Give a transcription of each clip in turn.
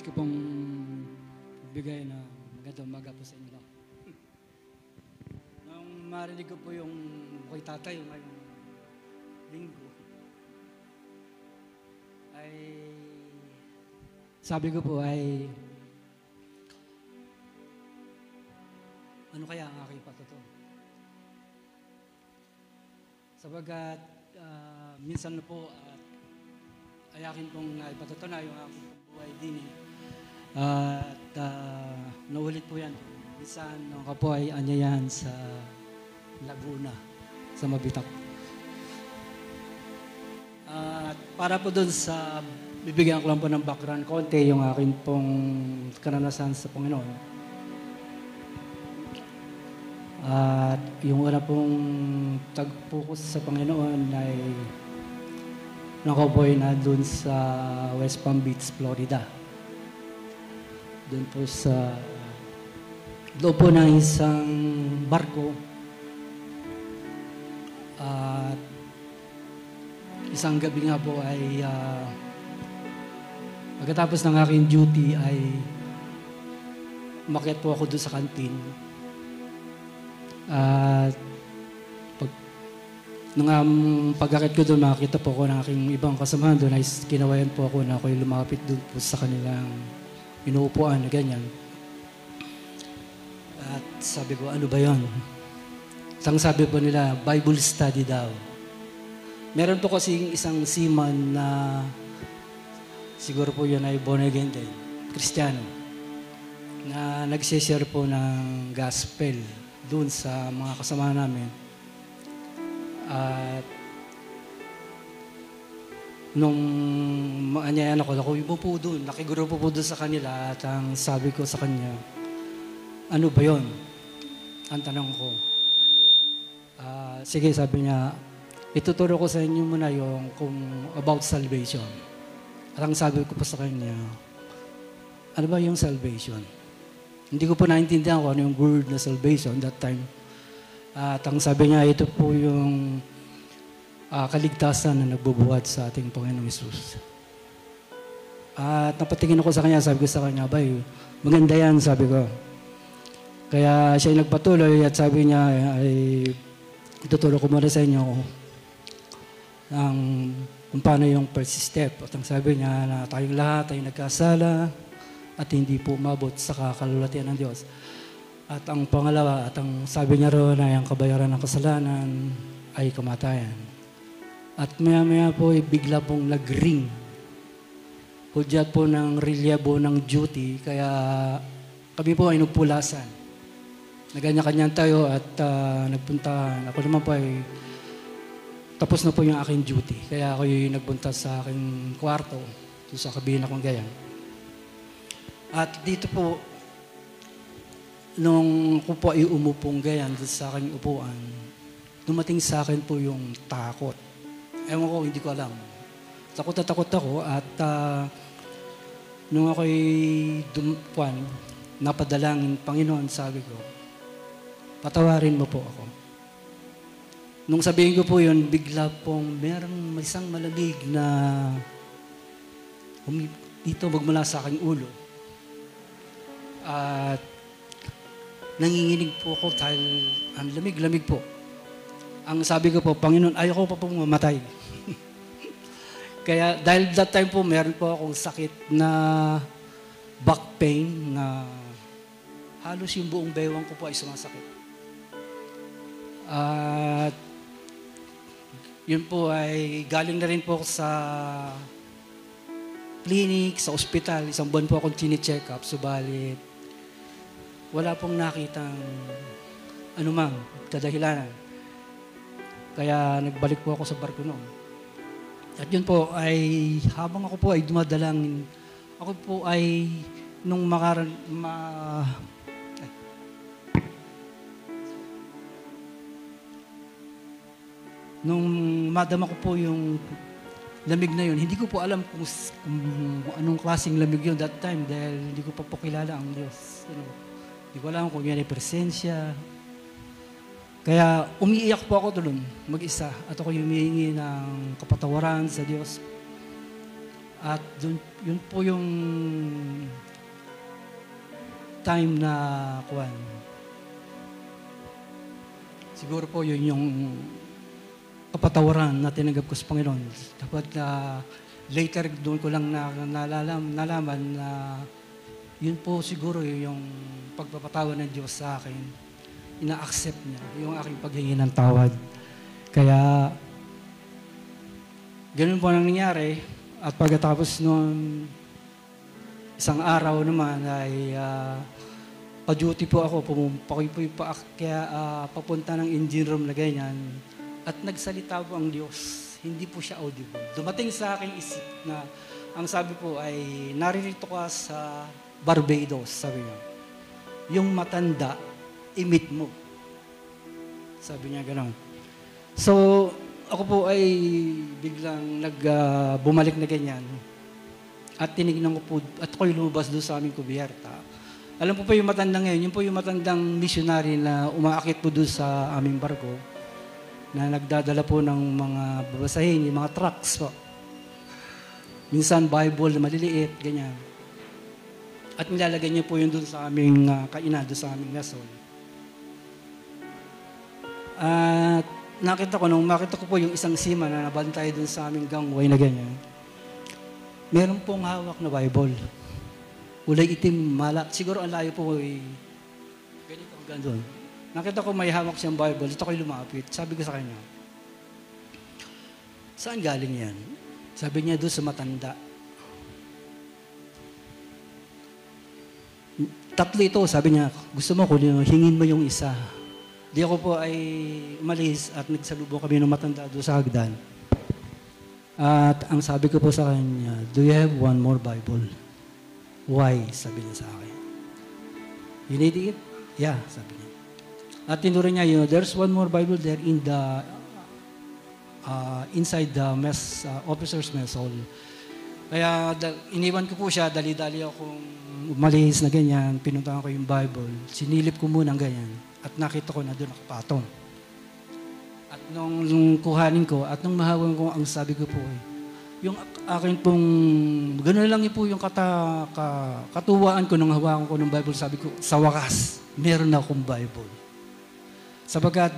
ko pong bigay na magandang umaga po sa inyo. Nung marinig ko po yung kay tatay ngayong linggo, ay sabi ko po ay ano kaya ang aking patuto? Sabagat minsan na po at ayakin pong ipatuto na yung aking buhay din at naulit po yan. Minsan nung ako po ay anyayahan sa Laguna, sa Mabitak. At para po dun sa bibigyan ko lang po ng background konti yung akin pong karanasan sa Panginoon. At yung una pong tagpo ko sa Panginoon ay nakaboy na dun sa West Palm Beach, Florida. Dun po sa loob po ng isang barko at isang gabi nga po ay pagkatapos ng aking duty ay umakyat po ako dun sa kantin. At nung pag-akit ko doon, makakita po ako ng aking ibang kasamahan doon ay kinawayan po ako na ako'y lumapit doon po sa kanilang inuupuan na ganyan. At sabi ko, ano ba yun? Isang sabi po nila, Bible study daw. Meron po kasi isang seaman na siguro po yun ay born again din, Kristiyano, na nagsishare po ng gospel doon sa mga kasama namin. At nung maanyayan ako po doon, nakiguro po doon sa kanila at ang sabi ko sa kanya, ano ba yon? Ang tanong ko. Sige, sabi niya, ituturo ko sa inyo muna yung about salvation. At ang sabi ko po sa kanya, ano ba yung salvation? Hindi ko po naintindihan kung ano yung word na salvation that time. At ang sabi niya, ito po yung kaligtasan na nagbubuhat sa ating Panginoong Hesus. At napatingin ako sa kanya, sabi ko sa kanya, bay, maganda yan, sabi ko. Kaya siya nagpatuloy at sabi niya, ay ituturo ko muna sa inyo kung paano yung first step. At ang sabi niya na tayong lahat ay nagkasala at hindi po umabot sa kakalulatian ng Diyos. At ang pangalawa, at ang sabi niya roon ay ang kabayaran ng kasalanan ay kamatayan. At maya-maya po ay bigla pong nag-ring. Hudyat po ng relyebo ng duty, kaya kami po ay nagpulasan. Naganya-kanyan tayo at nagpunta. Ako naman po ay tapos na po yung aking duty. Kaya ako yung nagpunta sa aking kwarto, sa kabina kong ganyan. At dito po, nung ako po ay umupong ganyan sa aking upuan, dumating sa akin po yung takot. Ewan ko, hindi ko alam. Takot na takot ako at nung ako'y napadalangin, Panginoon, sabi ko, patawarin mo po ako. Nung sabihin ko po yun, bigla pong merong isang malamig na dito magmula sa aking ulo. At nanginginig po ako dahil ang lamig-lamig po. Ang sabi ko po, Panginoon, ayaw ko pa pong mamatay. Kaya dahil that time po, meron po akong sakit na back pain na halos yung buong bewang ko po ay sumasakit. At yun po ay galing na rin po ako sa clinic, sa ospital. Isang buwan po akong chine-check up, subalit wala pong nakitang anumang kadahilanan. Kaya nagbalik po ako sa barko noon. At yun po ay, habang ako po ay dumadalangin, ako po ay nung nung madama ko po yung lamig na yun, hindi ko po alam kung anong klaseng lamig yun that time dahil hindi ko pa po kilala ang Diyos. Hindi ko alam kung yan ay presensya. Kaya umiiyak po ako doon mag-isa at ako humihingi ng kapatawaran sa Diyos. At yun po yung time na siguro po yun yung kapatawaran na tinanggap ko sa Panginoon. Dapat later doon ko lang nalaman na yun po siguro yung pagpapatawad ng Diyos sa akin. Ina-accept niya yung aking paghingi ng tawad. Kaya ganun po ang nangyari. At pagkatapos noon, isang araw naman ay pa-duty po ako, kaya papunta ng engine room na ganyan. At nagsalita po ang Diyos. Hindi po siya audible. Dumating sa aking isip na ang sabi po ay naririto ka sa Barbados, sabi niya. Yung matanda, imit mo. Sabi niya gano'n. So, ako po ay biglang bumalik na ganyan. At tinignan ko po, at ako'y lumabas doon sa aming kubiyerta. Alam po yung matandang ngayon, yun po yung matandang missionary na umaakit po doon sa aming barko, na nagdadala po ng mga babasahin, yung mga trucks po. Minsan Bible na maliliit, ganyan. At nilalagay niyo po yun doon sa aming kainan, doon sa aming gasol. At makita ko po yung isang seaman na nabantay doon sa aming gangway na ganyan. Meron pong hawak na Bible. Kulay itim, siguro ang layo po ay ganito hanggang doon. Nakita ko may hawak siyang Bible, ito ko'y lumapit. Sabi ko sa kanya, saan galing yan? Sabi niya doon sa matanda. Tatlo ito, sabi niya, gusto mo ko, hingin mo yung isa. Di ako po ay umalis at nagsalubong kami ng matanda doon sa hagdan. At ang sabi ko po sa kanya, do you have one more Bible? Why? Sabi niya sa akin. You need it? Yeah, sabi niya. At tinuro niya, there's one more Bible there in the inside the officer's mess hall. Kaya iniwan ko po siya, dali-dali akong umalis na ganyan, pinuntahan ko yung Bible, sinilip ko muna ganyan, at nakita ko na doon nakapatong. At nung kuhanin ko, at nung mahawan ko, ang sabi ko po yung akin pong, gano'n lang po yung katuwaan ko nung hawakan ko ng Bible, sabi ko, sa wakas, meron na akong Bible. Sapagkat,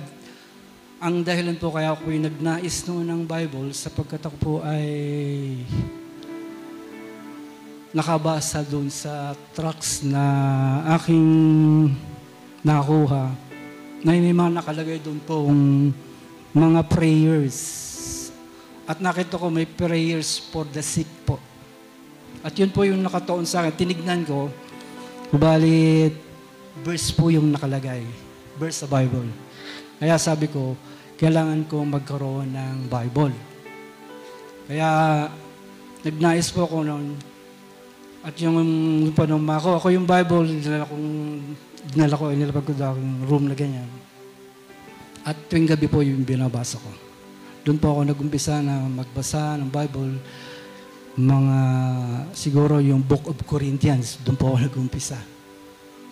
ang dahilan po kaya ako yung nagnais noon ng Bible, sapagkat ako po ay nakabasa doon sa tracts na aking nakuha, na may mga nakalagay doon pong mga prayers. At nakita ko may prayers for the sick po. At yun po yung nakatuon sa akin. Tinignan ko, balit verse po yung nakalagay. Verse sa Bible. Kaya sabi ko, kailangan ko magkaroon ng Bible. Kaya nagnais po ako noon. At yung panuma ko, ako yung Bible, nilapag ko daw yung room na ganyan. At tuwing gabi po yung binabasa ko. Doon po ako nag-umpisa na magbasa ng Bible, siguro yung Book of Corinthians, doon po ako nag-umpisa.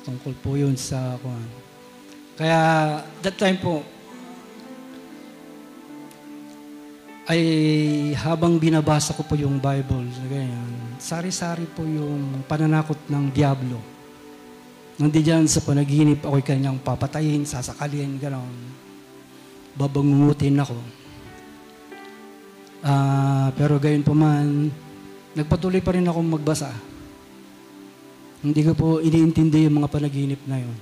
Tungkol po yun sa Kaya, that time po, ay habang binabasa ko po yung Bible, ganyan, sari-sari po yung pananakot ng Diablo. Nandi dyan sa panaginip, ako'y kanyang papatayin, sasakalin, gano'n. Babangungutin ako. Pero gayon po man, nagpatuloy pa rin akong magbasa. Hindi ko po iniintindi yung mga panaginip na yun.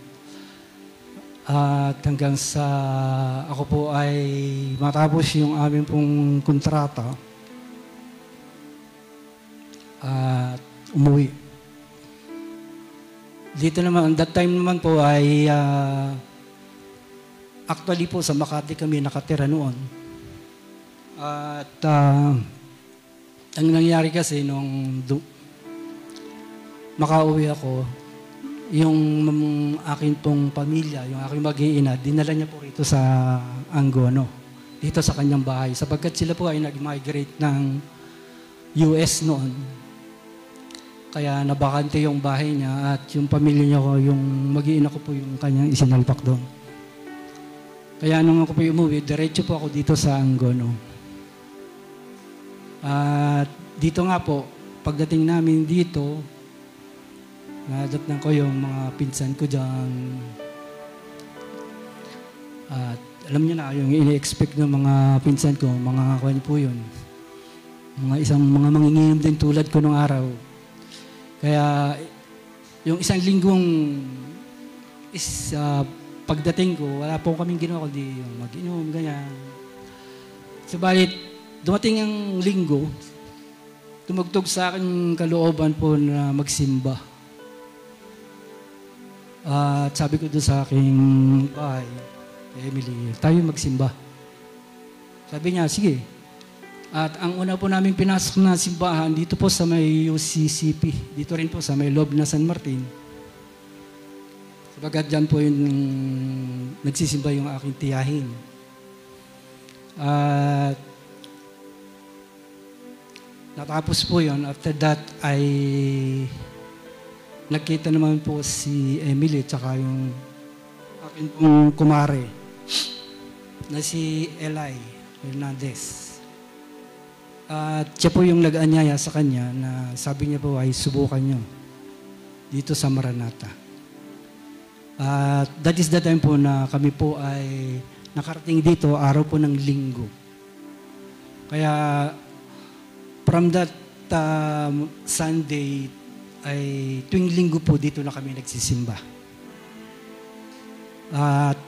At hanggang sa ako po ay matapos yung aming pong kontrata at umuwi. Dito naman, that time naman po ay actually po sa Makati kami nakatira noon. At ang nangyari kasi nung makauwi ako, yung akin pong pamilya, yung aking mag-iina, dinala niya po rito sa Angono, dito sa kanyang bahay. Sapagkat sila po ay nag-migrate ng US noon. Kaya nabakante yung bahay niya at yung pamilya niya ko, yung mag-iina ko po yung kanyang isinalpak doon. Kaya nung ako po umuwi, diretso po ako dito sa Angono. At dito nga po, pagdating namin dito, nadatnan ko yung mga pinsan ko dyan. At alam niyo na, yung ini-expect ng mga pinsan ko, mga kwan po yun. Mga manginginom din tulad ko nung araw. Kaya, yung isang linggong pagdating ko, wala po kaming ginawa kundi yung mag-inom, ganyan. Subalit, dumating ang linggo, tumugtog sa akin kalooban po na magsimba. At sabi ko doon sa aking bahay, Emily, tayo magsimba. Sabi niya, sige. At ang una po namin pinasok na simbahan, dito po sa may UCCP, dito rin po sa may loob na San Martin. Sabagat dyan po yung nagsisimba yung aking tiyahin. At natapos po yun. After that ay nagkita naman po si Emily at saka yung aking pong kumare na si Eli Hernandez. At siya po yung nag-anyaya sa kanya na sabi niya po ay subukan niyo dito sa Maranatha. At that is the time po na kami po ay nakarating dito, araw po ng linggo. Kaya from that Sunday ay tuwing linggo po dito na kami nagsisimba. At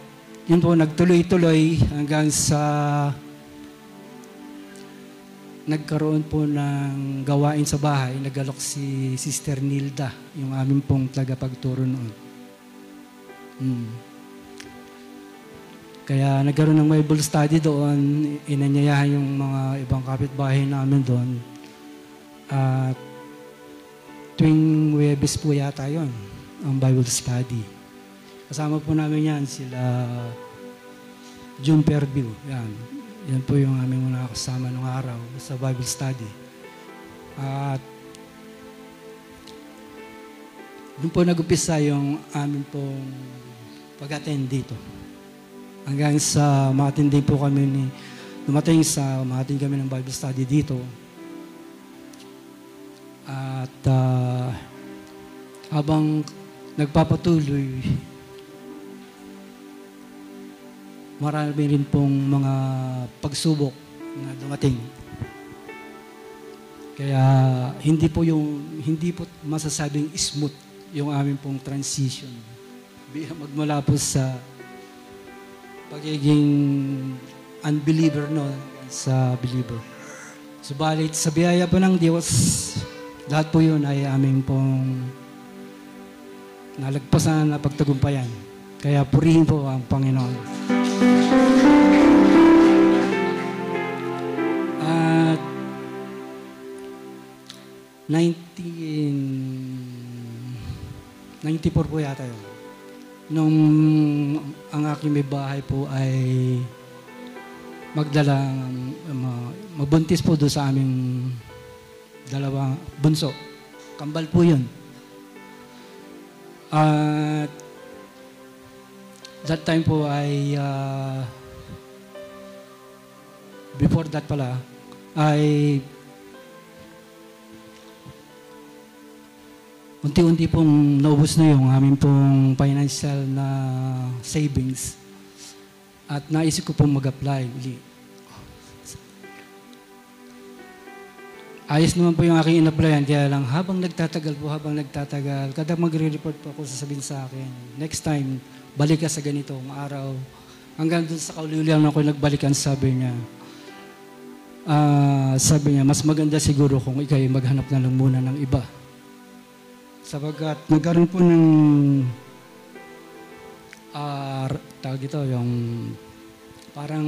yun po nagtuloy-tuloy hanggang sa nagkaroon po ng gawain sa bahay. Nagalok si Sister Nilda, yung aming pong tagapagturo noon. Kaya nagkaroon ng Bible study doon, inanyayahan yung mga ibang kapitbahay namin doon. At tuwing Huwebes po yata yun, ang Bible study. Kasama po namin yan, sila June Perview. Yan po yung aming mga kasama nung araw sa Bible study. At doon po nag-upisa yung amin pong pag-attend dito. Hanggang sa ma-attend din po kami ma-attend kami ng Bible study dito. At habang nagpapatuloy, marami rin pong mga pagsubok na dumating. Kaya hindi po masasabing smooth yung aming pong transition. Magmula po sa pagiging unbeliever sa believer. Subalit sa biyaya po ng Diyos, lahat po yun ay aming pong nalagpasan na pagtagumpayan. Kaya purihin po ang Panginoon. At 1994 po yata yun. Nung ang aking may bahay po ay magbuntis po doon sa aming dalawang bunso. Kambal po yun. At that time po ay before that pala ay unti-unti pong naubos na yung aming pong financial na savings at naisip ko pong mag-apply ulit. Ayos naman po yung aking in-applyan, kaya lang habang nagtatagal, kada magre-report po ako, sasabihin sa akin, next time, balik ka sa ganitong araw. Hanggang dun sa kauliulian ako nagbalikan, sabi niya, mas maganda siguro kung ikay maghanap na lang muna ng iba. Sabagat nagkaroon po ng tawag ito, yung parang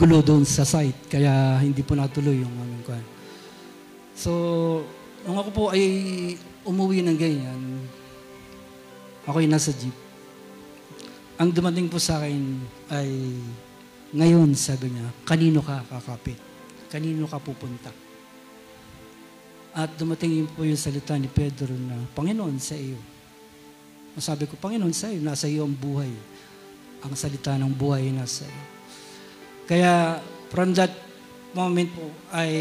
gulo doon sa site, kaya hindi po natuloy yung aming kwan. So, nung ako po ay umuwi ng ganyan, ako'y nasa jeep. Ang dumating po sa akin ay, ngayon, sabi niya, kanino ka kakapit? Kanino ka pupunta? At dumating po yung salita ni Pedro na, Panginoon sa iyo. Masabi ko, Panginoon sa iyo, nasa iyo ang buhay. Ang salita ng buhay nasa iyo. Kaya, from that moment po, ay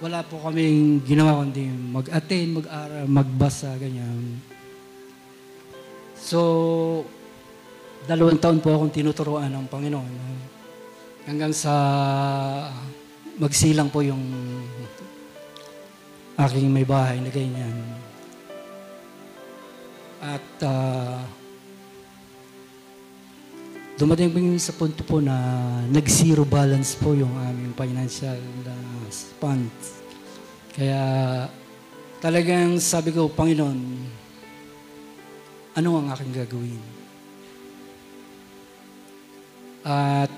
wala po kaming ginawa kundi mag-attend, mag-aral, magbasa, ganyan. So, 2 taon po akong tinuturuan ng Panginoon. Hanggang sa magsilang po yung aking may bahay na ganyan. At dumating po sa punto po na nag-zero balance po yung aming financial funds. Kaya talagang sabi ko, Panginoon, ano ang aking gagawin? At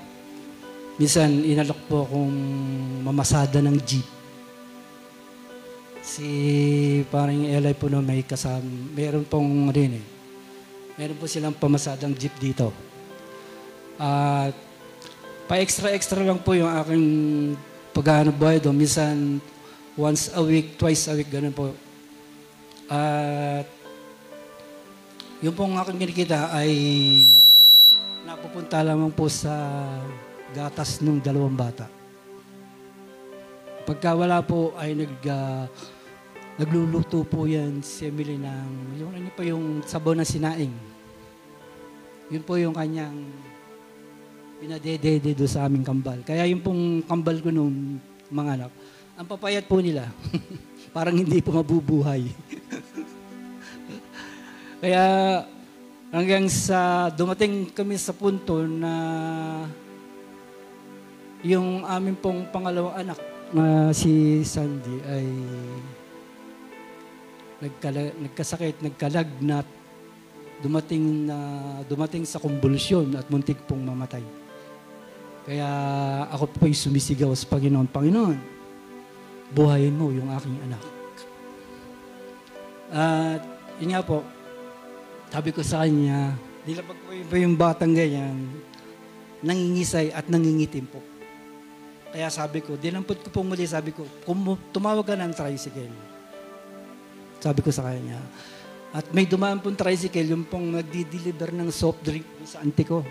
minsan, inalok po akong mamasada ng jeep. Si parang Eli po na may kasama, meron pong rin eh. Meron po silang pamasadang jeep dito. At pa-extra lang po yung aking paghahanap buhay doon. Minsan, once a week, twice a week, ganun po. At yung pong aking kinikita ay napupunta lamang po sa gatas ng 2 bata. Pagka wala po ay nagluluto po yan si Emily ng, yung ano pa yung sabaw na sinaing. Yun po yung kanyang pinadedede do sa aming kambal. Kaya yung pong kambal ko nung mga anak, ang papayat po nila, parang hindi po mabubuhay. Kaya hanggang sa dumating kami sa punto na yung aming pong pangalawang anak na si Sandy ay nagkasakit, nagkalagnat, dumating sa kumbulsyon at muntik pong mamatay. Kaya ako po'y sumisigaw sa Panginoon, Panginoon, buhayin mo yung aking anak. At yun nga po, sabi ko sa kanya, nilapag ko yung batang ganyan, nangingisay at nangingitim po. Kaya sabi ko, dinampot ko pong muli, sabi ko, tumawag ka ng tricycle. Sabi ko sa kanya. At may dumaan pong tricycle, yung pong nagdi-deliver ng soft drink sa auntie ko.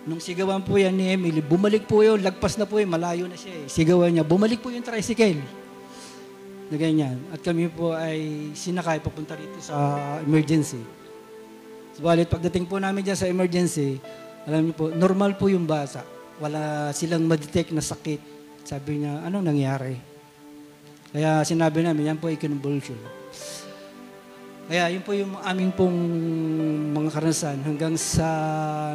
Nung sigawan po yan ni Emily, bumalik po yun, lagpas na po yun, malayo na siya eh. Sigawan niya, bumalik po yung tricycle. Na ganyan. At kami po ay sinakay papunta rito sa emergency. Subalit pagdating po namin dyan sa emergency, alam niyo po, normal po yung bata. Wala silang ma-detect na sakit. Sabi niya, anong nangyari? Kaya sinabi namin, yan po ay convulsion. Kaya yun po yung aming pong mga karanasan hanggang sa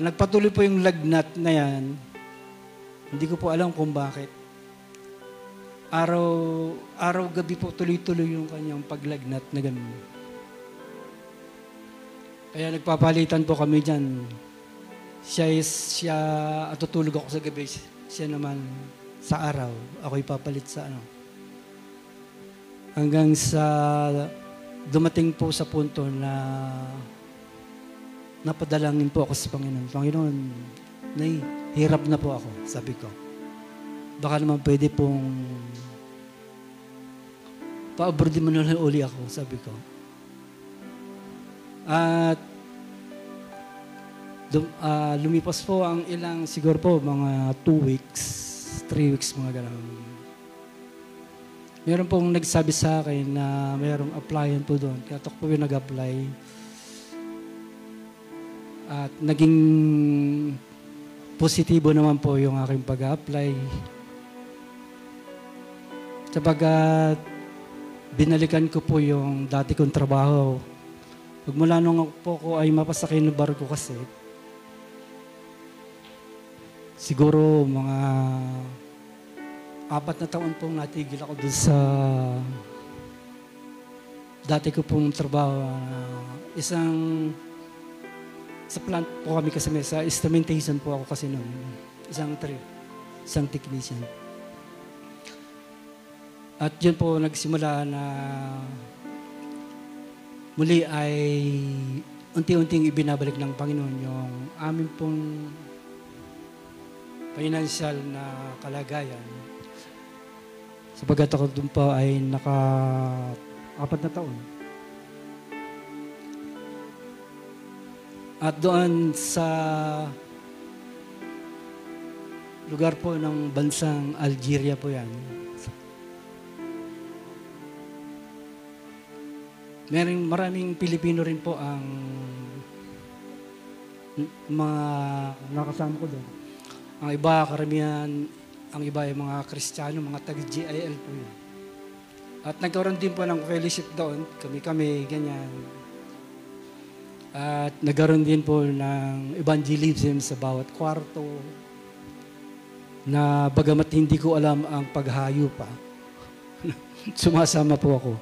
nagpatuloy po yung lagnat na yan. Hindi ko po alam kung bakit. Araw-gabi po tuloy-tuloy yung kanyang paglagnat na gano'n. Kaya nagpapalitan po kami dyan. Siya at tutulog ako sa gabi. Siya naman sa araw. Ako'y papalit sa ano. Hanggang sa dumating po sa punto na napadalangin po ako sa Panginoon. Panginoon, hirap na po ako, sabi ko. Baka naman pwede pong pa-abroad mo na uli ako, sabi ko. At lumipas po ang ilang, siguro po, mga 2 weeks, 3 weeks, mga gano'n. Meron pong nagsabi sa akin na mayroong applyan po doon. Kaya ako po yung nag-apply. At naging positibo naman po yung aking pag-apply. Sabagat binalikan ko po yung dati kong trabaho. Pagmula nung po ko ay mapasakay ng barko kasi, siguro mga 4 na taon pong natigil ako doon sa dati ko pong trabaho. Sa plant po kami kasi sa instrumentation po ako kasi noon. Isang technician. At yun po nagsimula na muli ay unti-unting ibinabalik ng Panginoon yung amin pong financial na kalagayan. Sapagat ako doon pa ay 4 na taon. At doon sa lugar po ng bansang Algeria po yan. maraming Pilipino rin po ang mga nakasama ko doon. Ang iba, karamihan, ang iba ay mga Kristiyano, mga taga-GIL po yun. At nagkaroon din po ng fellowship doon, kami-kami, ganyan. At nagkaroon din po ng evangelism sa bawat kwarto, na bagamat hindi ko alam ang paghayo pa, sumasama po ako.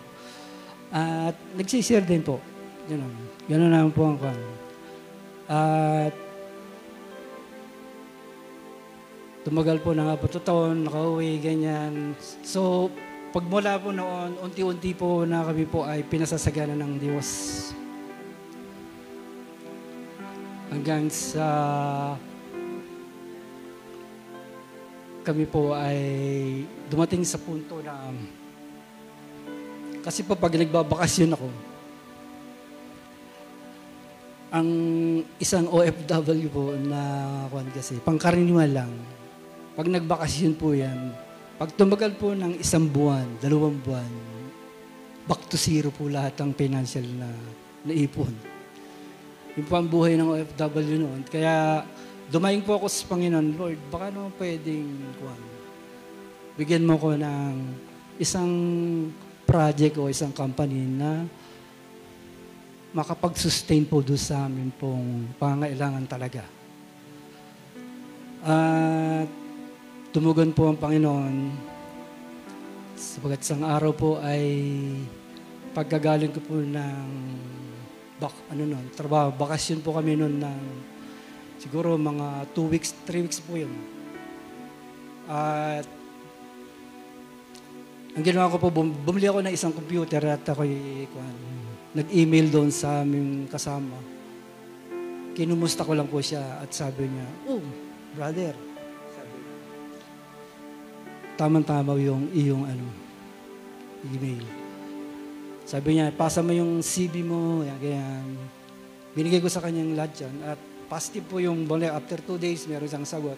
At nagsishare din po. Ganun naman po ang kwan. At tumagal po na nga po taon, nakauwi, ganyan. So, pagmula po noon, unti-unti po na kami po ay pinasasagana ng Diyos. Hanggang sa kami po ay dumating sa punto na kasi po pag nagbabakasyon ako, ang isang OFW po na kwan kasi, pangkaraniwan lang, pag nagbakasyon po yan, pag tumagal po ng 1 buwan, 2 buwan, back to zero po lahat ng financial na naipon. Yung po ang buhay ng OFW noon. Kaya dumaing po ako sa Panginoon, Lord, baka naman pwedeng kwan, bigyan mo ko ng isang project o isang company na makapag-sustain po doon sa amin pong pangailangan talaga. At tumugon po ang Panginoon sapagat isang araw po ay pagkagaling ko po ng trabaho, bakasyon po kami noon ng siguro mga 2 weeks, 3 weeks po yun. At ang ginawa ko po, bumili ako ng isang computer at ako'y nag-email doon sa aming kasama. Kinumusta ko lang po siya at sabi niya, "Oh, brother," sabi niya, "tamang-tama yung iyong email." Sabi niya, "Pasa mo yung CV mo," yan. Binigay ko sa kanyang lahat yan at positive po yung after 2 days, meron siyang sagot.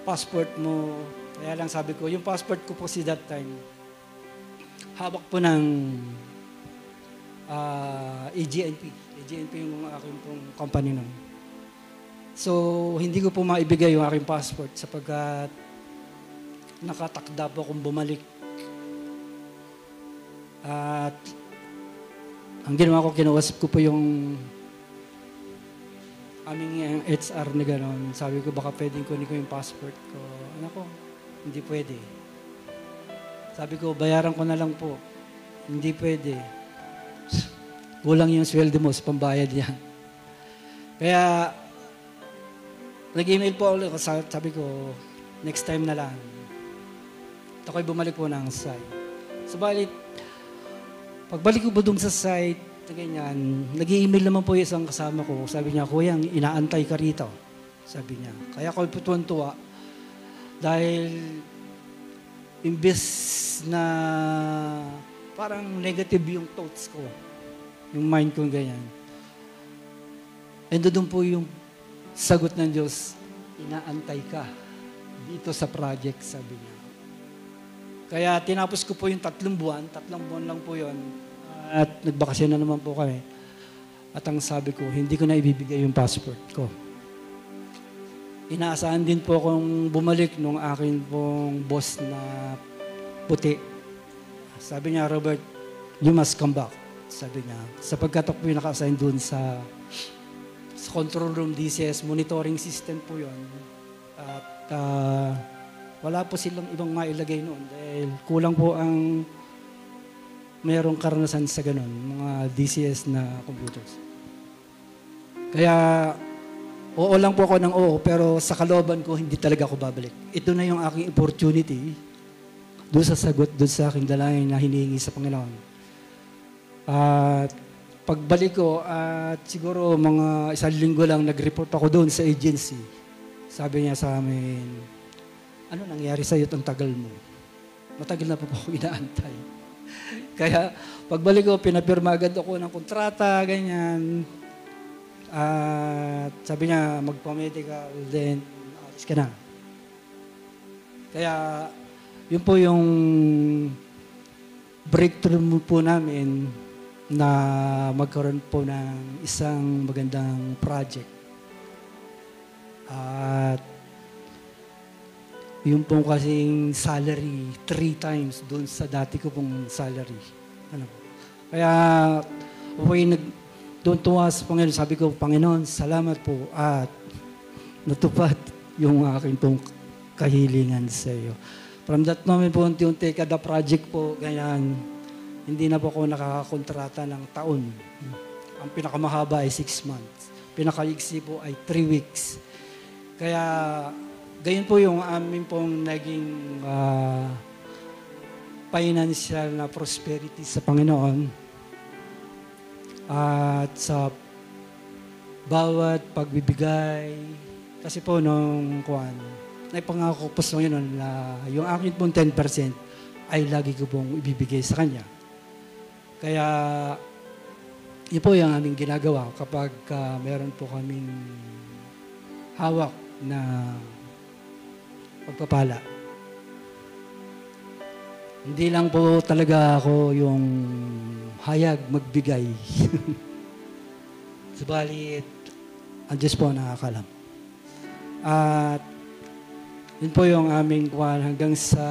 Passport mo, kaya lang sabi ko, yung passport ko po si that time, hawak po ng AGNP. AGNP yung aking pong company nun. So, hindi ko po maibigay yung aking passport sapagkat nakatakda po akong bumalik. At ang ginawa ko, kinausap ko po yung aming HR na gano'n. Sabi ko, baka pwedeng kunin ko yung passport ko. Anak ko, hindi pwede. Sabi ko, bayaran ko na lang po. Hindi pwede. Kulang yung sweldo mo sa pambayad yan. Kaya, nag-email po ako. Sabi ko, next time na lang. At ako'y bumalik po ng site. Subalit, pagbalik ko po dun sa site, ganyan, nag-email naman po yung isang kasama ko. Sabi niya, "Kuya, inaantay ka rito." Sabi niya. Kaya ako'y tuwan-tuwa. Dahil, imbes na parang negative yung thoughts ko, yung mind ko ganyan. And doon po yung sagot ng Diyos, "Inaantay ka dito sa project," sabi niya. Kaya tinapos ko po yung 3 buwan lang po yun. At nagbakasyon na naman po kami. At ang sabi ko, hindi ko na ibibigay yung passport ko. Inaasahan din po akong bumalik nung akin pong boss na puti. Sabi niya, "Robert, you must come back." Sabi niya, sapagkat ako po yung naka-assign doon sa control room DCS, monitoring system po yun. At wala po silang ibang mailagay noon dahil kulang po ang mayroong karanasan sa ganun, mga DCS na computers. Kaya, oo lang po ako ng oo, pero sa kalooban ko, hindi talaga ako babalik. Ito na yung aking opportunity doon sa sagot, doon sa aking dalangin na hinihingi sa Panginoon. At pagbalik ko, at siguro mga 1 linggo lang, nag-report ako doon sa agency. Sabi niya sa amin, "Ano nangyari sa'yo itong tagal mo? Matagal na po ako inaantay." Kaya pagbalik ko, pinapirma agad ako ng kontrata, ganyan. At sabi niya, magpa-medical, then alis ka na. Kaya yun po yung breakthrough po namin na magkaroon po ng isang magandang project. At yung pong kasing salary, 3 times doon sa dati ko pong salary. Ano po. Kaya doon tuwa sa Panginoon, sabi ko, Panginoon, salamat po at natupad yung aking pong kahilingan sa iyo. From that moment po, unti-unti, kada project po, ganyan, hindi na po ako nakakakontrata ng taon. Ang pinakamahaba ay 6 months. Pinakaigsi po ay 3 weeks. Kaya, gayon po yung amin pong naging financial na prosperity sa Panginoon. At sa bawat pagbibigay, kasi po nung naipangako ko po sa Panginoon na yung akin pong 10% ay lagi ko pong ibibigay sa Kanya. Kaya, yun po yung aming ginagawa kapag meron po kaming hawak na pagpapala. Hindi lang po talaga ako yung hayag magbigay. Subalit, ang Diyos po nakakalam. At yun po yung aming kuwan hanggang sa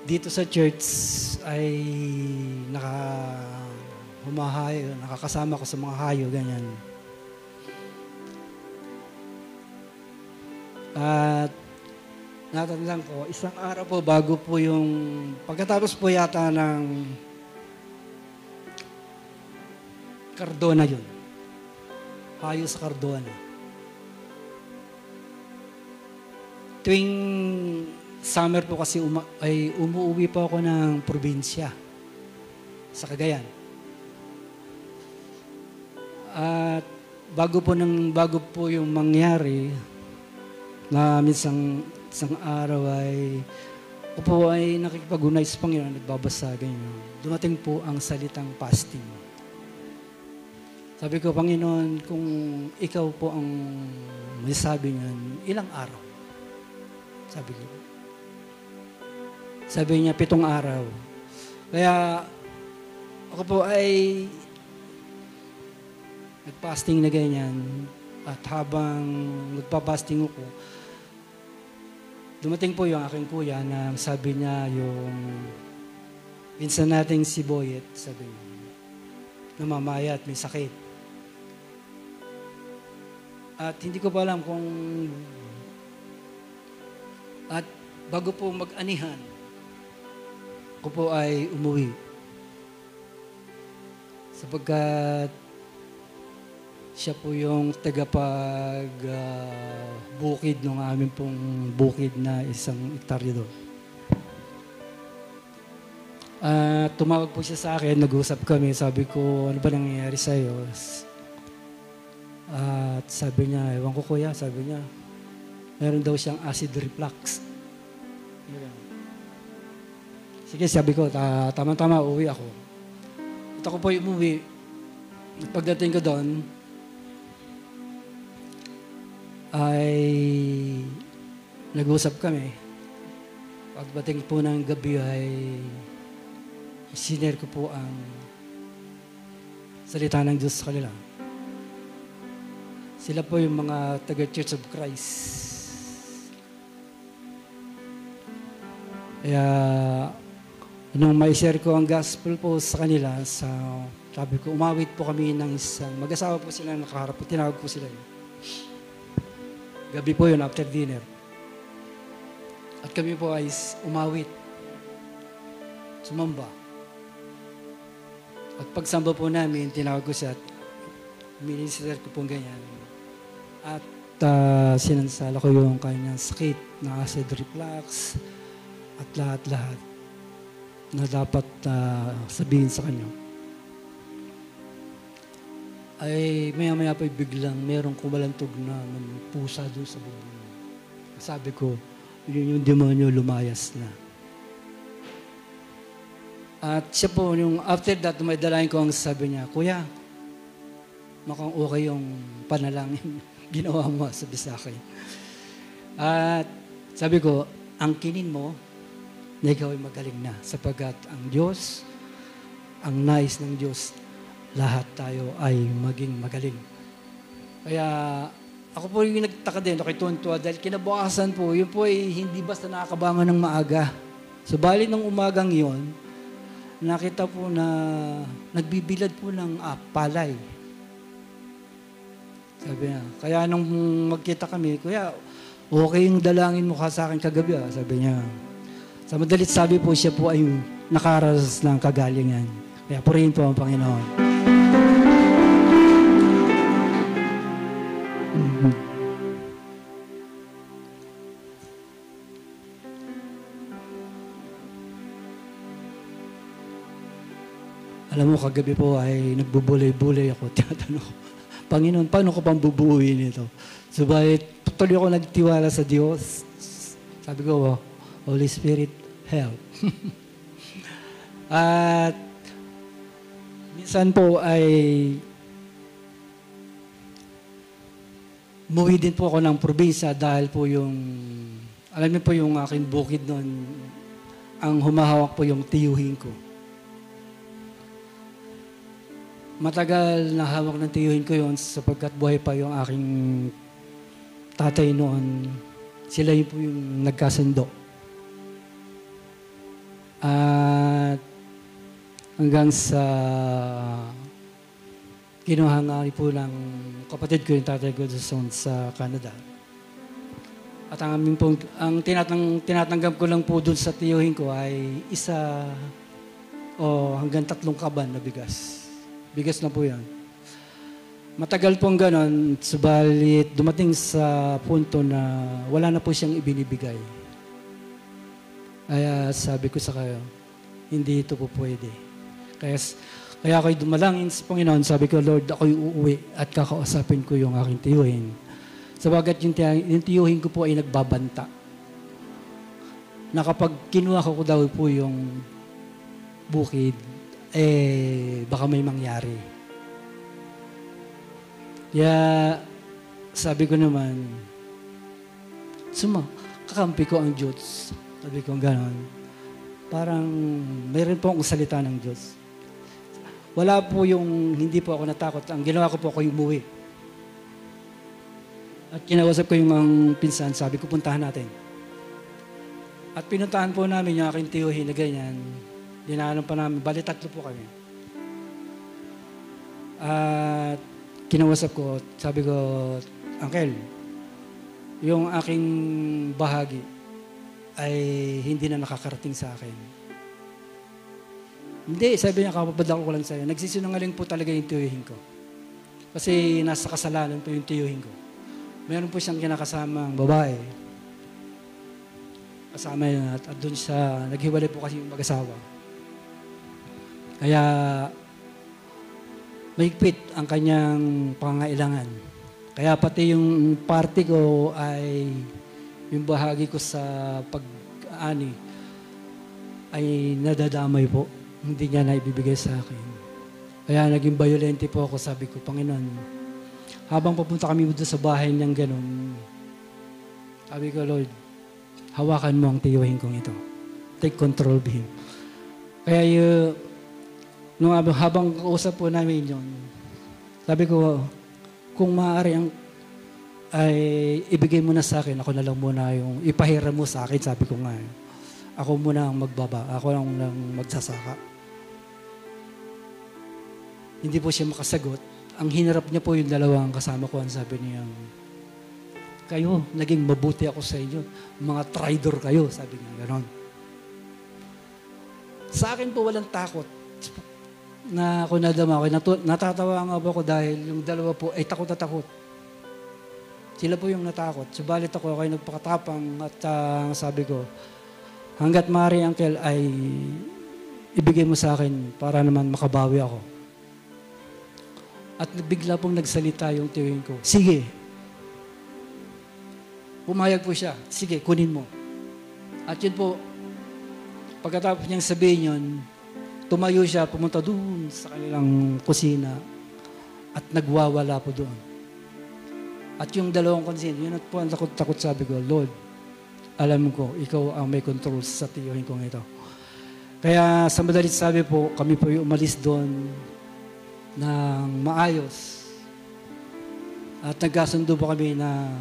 dito sa church ay nakakasama ko sa mga hayo, ganyan. At natandaan ko, isang araw po bago po pagkatapos po yata ng Cardona yun. Hayo sa Cardona. Tuwing summer po kasi ay umuwi po ako ng probinsya sa Cagayan. At bago po yung mangyari na isang araw ay ako ay nakikipag-unay sa Panginoon, nagbabasa ganyan. Dumating po ang salitang fasting. Sabi ko, Panginoon, kung ikaw po ang may sabi niyan, ilang araw? Sabi ko. Sabi niya, 7 araw. Kaya, ako po ay nag-fasting na ganyan. At habang nagpa-fasting ako, dumating po yung aking kuya na sabi niya yung pinsan nating si Boyet, sabi niya, namamaya at may sakit. At hindi ko pa alam kung at bago po mag-anihan, ako po ay umuwi. Sapagkat siya po yung tagapag-bukid ng aming pong bukid na 1 hektarya doon. Tumawag po siya sa akin, nag-usap kami, sabi ko, ano ba nangyayari sa'yo? At sabi niya, ewan ko kuya, sabi niya, meron daw siyang acid reflux. Sige, sabi ko, tama-tama, uwi ako. At ako po umuwi. Pagdating ko doon, ay nag-usap kami. Pagdating po ng gabi ay sinare ko po ang salita ng Diyos sa kanila. Sila po yung mga taga-Church of Christ. Kaya, nung mai-share ko ang gospel po sa kanila, sabi ko, umawit po kami ng isang, mag-asawa po sila nakaharap po, tinawag po sila yun. Gabi po yun, after dinner. At kami po ay umawit. Sumamba. At pagsamba po namin, tinawag ko siya at minister ko po ganyan. At sinansala ko yung kanyang sakit na acid reflux at lahat-lahat na dapat sabihin sa kanya. Ay maya-maya pa biglang merong kumalantog na pusa doon sa bubong. Sabi ko, yun yung demonyo lumayas na. At siya po, yung after that, may dalayan ko ang sabi niya, Kuya, mukhang okay yung panalangin ginawa mo, sabi sa akin. At sabi ko, angkinin mo na ikaw ay magaling na. Sapagkat ang Diyos, ang nais ng Diyos, lahat tayo ay maging magaling. Kaya ako po yung nagtaka din, nakituntua, dahil kinabukasan po, yun po ay hindi basta nakakabangon ng maaga. Subalit ng umagang yon, nakita po na nagbibilad po ng palay. Sabi niya, kaya nung magkita kami, kuya, okay yung dalangin mo ka sa akin kagabi. Sabi niya, sa madalit sabi po, siya po ay nakaranas ng kagalingan. Kaya purihin po ang Panginoon. Alam mo, kagabi po ay nagbubulay-bulay ako. Tinatanong ko, Panginoon, paano ko pang bubuuin ito? Subalit, tuloy ako nagtiwala sa Diyos. Sabi ko, Holy Spirit, help. At minsan po ay umuwi din po ako ng probinsya dahil po yung, alam niyo po yung aking bukid noon, ang humahawak po yung tiyuhin ko. Matagal na hawak ng tiyuhin ko yun sapagkat buhay pa yung aking tatay noon. Sila yun po yung nagkasundo. At hanggang sa kinuha nga po ng kapatid ko yung tatay ko sa Canada. At ang tinatanggap ko lang po dun sa tiyuhin ko ay isa o hanggang 3 kaban na bigas. Bigas na po yan. Matagal pong ganon, subalit dumating sa punto na wala na po siyang ibinibigay. Kaya sabi ko sa kayo, hindi ito po pwede. Kaya ako'y dumalangin sa Panginoon, sabi ko, Lord, ako'y uuwi at kakausapin ko yung aking tiyuhin. Sabagat yung tiyuhin ko po ay nagbabanta. Na kapag kinuha ko daw po yung bukid, baka may mangyari. Kaya, sabi ko naman, kakampi ko ang Diyos. Sabi ko gano'n. Parang, mayroon po akong salita ng Diyos. Wala po yung, hindi po ako natakot. Ang ginawa ko po ako yung umuwi. At kinausap ko yung pinsan, sabi ko, puntahan natin. At pinuntahan po namin yung aking tiyuhin na ganyan. Dinaanan pa namin, bali 3 po kami. At kinausap ko, sabi ko, Uncle, yung aking bahagi ay hindi na nakakarating sa akin. Hindi, sabi niya, kapapadako ko lang sa'yo. Nagsisinungaling po talaga yung tiyuhin ko. Kasi nasa kasalanan po yung tiyuhin ko. Mayroon po siyang kinakasamang babae. Kasama yun at doon siya, naghiwalay po kasi yung mag-asawa. Kaya, mahigpit ang kanyang pangangailangan. Kaya pati yung party ko ay, yung bahagi ko sa pag-ani, ay nadadamay po. Hindi niya na ibibigay sa akin. Kaya naging violente po ako. Sabi ko, Panginoon, habang papunta kami doon sa bahay niyang ganun, sabi ko, Lord, hawakan mo ang tiyuhin kong ito. Take control of him. Kaya nung habang kausap po namin yun, sabi ko, kung maaari ay ibigay mo na sa akin, ako na lang muna yung ipahiram mo sa akin, sabi ko nga. Ako muna ang magbaba, ako lang magsasaka. Hindi po siya makasagot. Ang hinarap niya po yung dalawang kasama ko, ang sabi niya, kayo, naging mabuti ako sa inyo. Mga traidor kayo, sabi niya, gano'n. Sa akin po walang takot na ako nadama. Natatawa nga po ako dahil yung dalawa po ay takot na takot. Sila po yung natakot. Subalit ako ay nagpakatapang at sabi ko, hanggat maaari, Uncle, ay ibigay mo sa akin para naman makabawi ako. At bigla pong nagsalita yung tiyuhin ko, sige. Pumayag po siya, sige, kunin mo. At yun po, pagkatapos niyang sabihin yun, tumayo siya, pumunta doon sa kanilang kusina at nagwawala po doon. At yung dalawang konsin, yun at po ang takot-takot, sabi ko, Lord, alam ko, ikaw ang may control sa tiyuhin kong ito. Kaya sa madalit sabi po, kami po yung umalis doon ng maayos. At nagkasundo po kami na,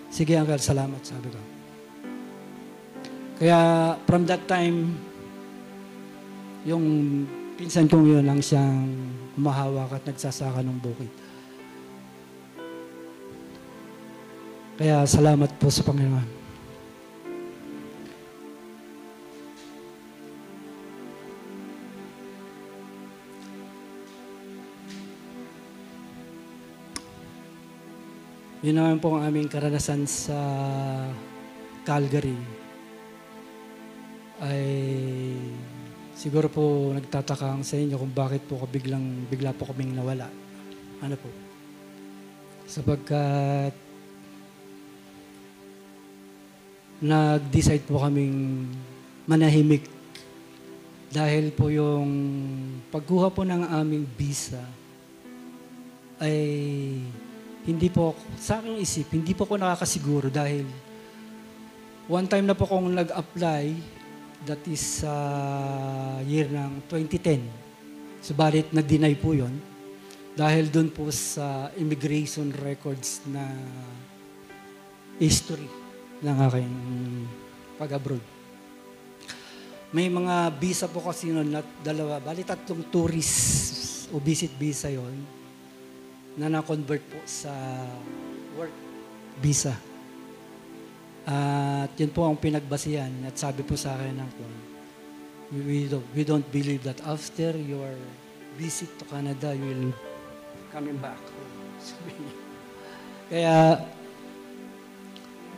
sige Uncle, salamat, sabi ko. Kaya from that time, yung pinsan kong yun lang siyang humahawak at nagsasaka ng bukid. Kaya salamat po sa Panginoon. Yun naman po ang aming karanasan sa Calgary. Ay siguro po nagtataka sa inyo kung bakit po bigla po kaming nawala. Ano po? Sapagkat nag-decide po kaming manahimik dahil po yung pagkuha po ng aming visa ay hindi po, sa aking isip, hindi po ako nakakasiguro dahil one time na po akong nag-apply, that is year ng 2010. Subalit na-deny po yon dahil dun po sa immigration records na history ng aking pag-abroad. May mga visa po kasi noon na dalawa, bali 3 tourist o visit visa yon na na-convert po sa work visa. At yun po ang pinagbasihan. At sabi po sa akin ng we don't believe that after your visit to Canada, you will coming back. Sabi niya. Kaya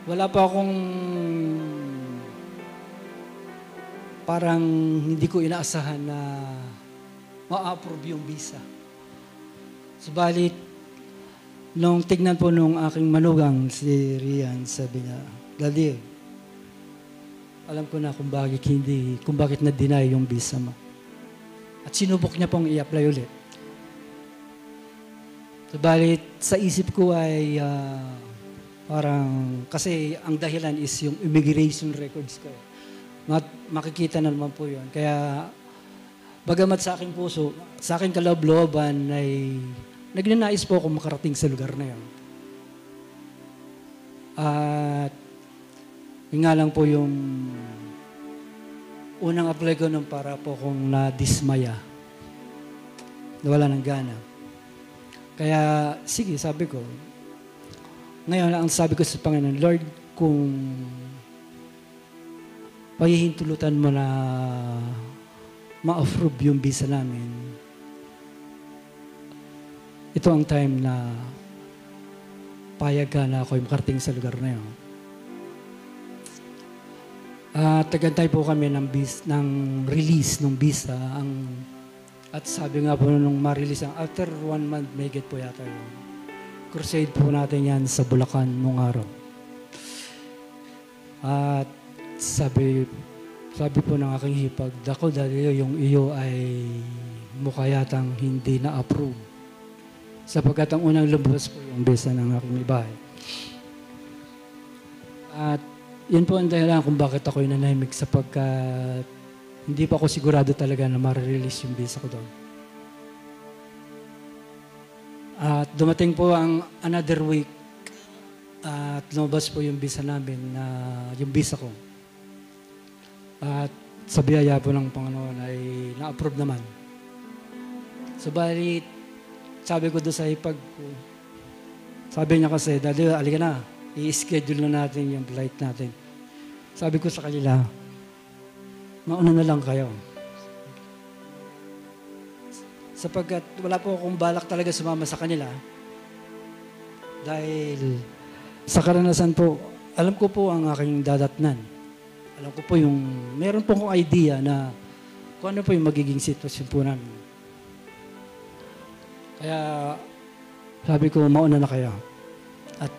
wala pa akong parang hindi ko inaasahan na ma-approve yung visa. Subalit, nung tignan po nung aking manugang, si Rian, sabi niya, Daddy, alam ko na kung bakit na-deny yung visa mo. At sinubok niya pong i-apply ulit. Subalit, sa isip ko ay parang, kasi ang dahilan is yung immigration records ko. Makikita na naman po yun. Kaya, bagamat sa aking puso, sa aking kaloob-looban ay nagnanais po akong makarating sa lugar na yun. At yun nga lang po yung unang apply ko nung para po akong nadismaya. Nawala ng gana. Kaya, sige, sabi ko, ngayon ang sabi ko sa Panginoon, Lord, kung pahihintulutan mo na ma-approve yung visa namin, ito ang time na payag ka na ako makarating sa lugar na yun. Tagantay po kami ng release ng visa. At sabi nga po nung ma-release after 1 month, may get po yata yun. Crusade po natin yan sa Bulacan nung araw. At sabi po ng aking hipag, dako dahil yung iyo ay mukha yatang hindi na-approve. Sapagkat ang unang lumabas po yung visa ng aking bahay. At yun po ang dahilan kung bakit ako nanahimik sapagkat hindi pa ako sigurado talaga na ma-release yung visa ko doon. At dumating po ang another week at lumabas po yung visa namin, yung visa ko. At sa biyaya po ng Panginoon ay na-approve naman. Subalit, sabi ko doon sa hipag ko, sabi niya kasi, Daddy, alika na, i-schedule na natin yung flight natin. Sabi ko sa kanila, mauna na lang kayo. Sapagkat wala po akong balak talaga sumama sa kanila. Dahil sa karanasan po, alam ko po ang aking dadatnan. Alam ko po meron po akong idea na kung ano po yung magiging sitwasyon po namin. Kaya sabi ko, mauna na kayo. At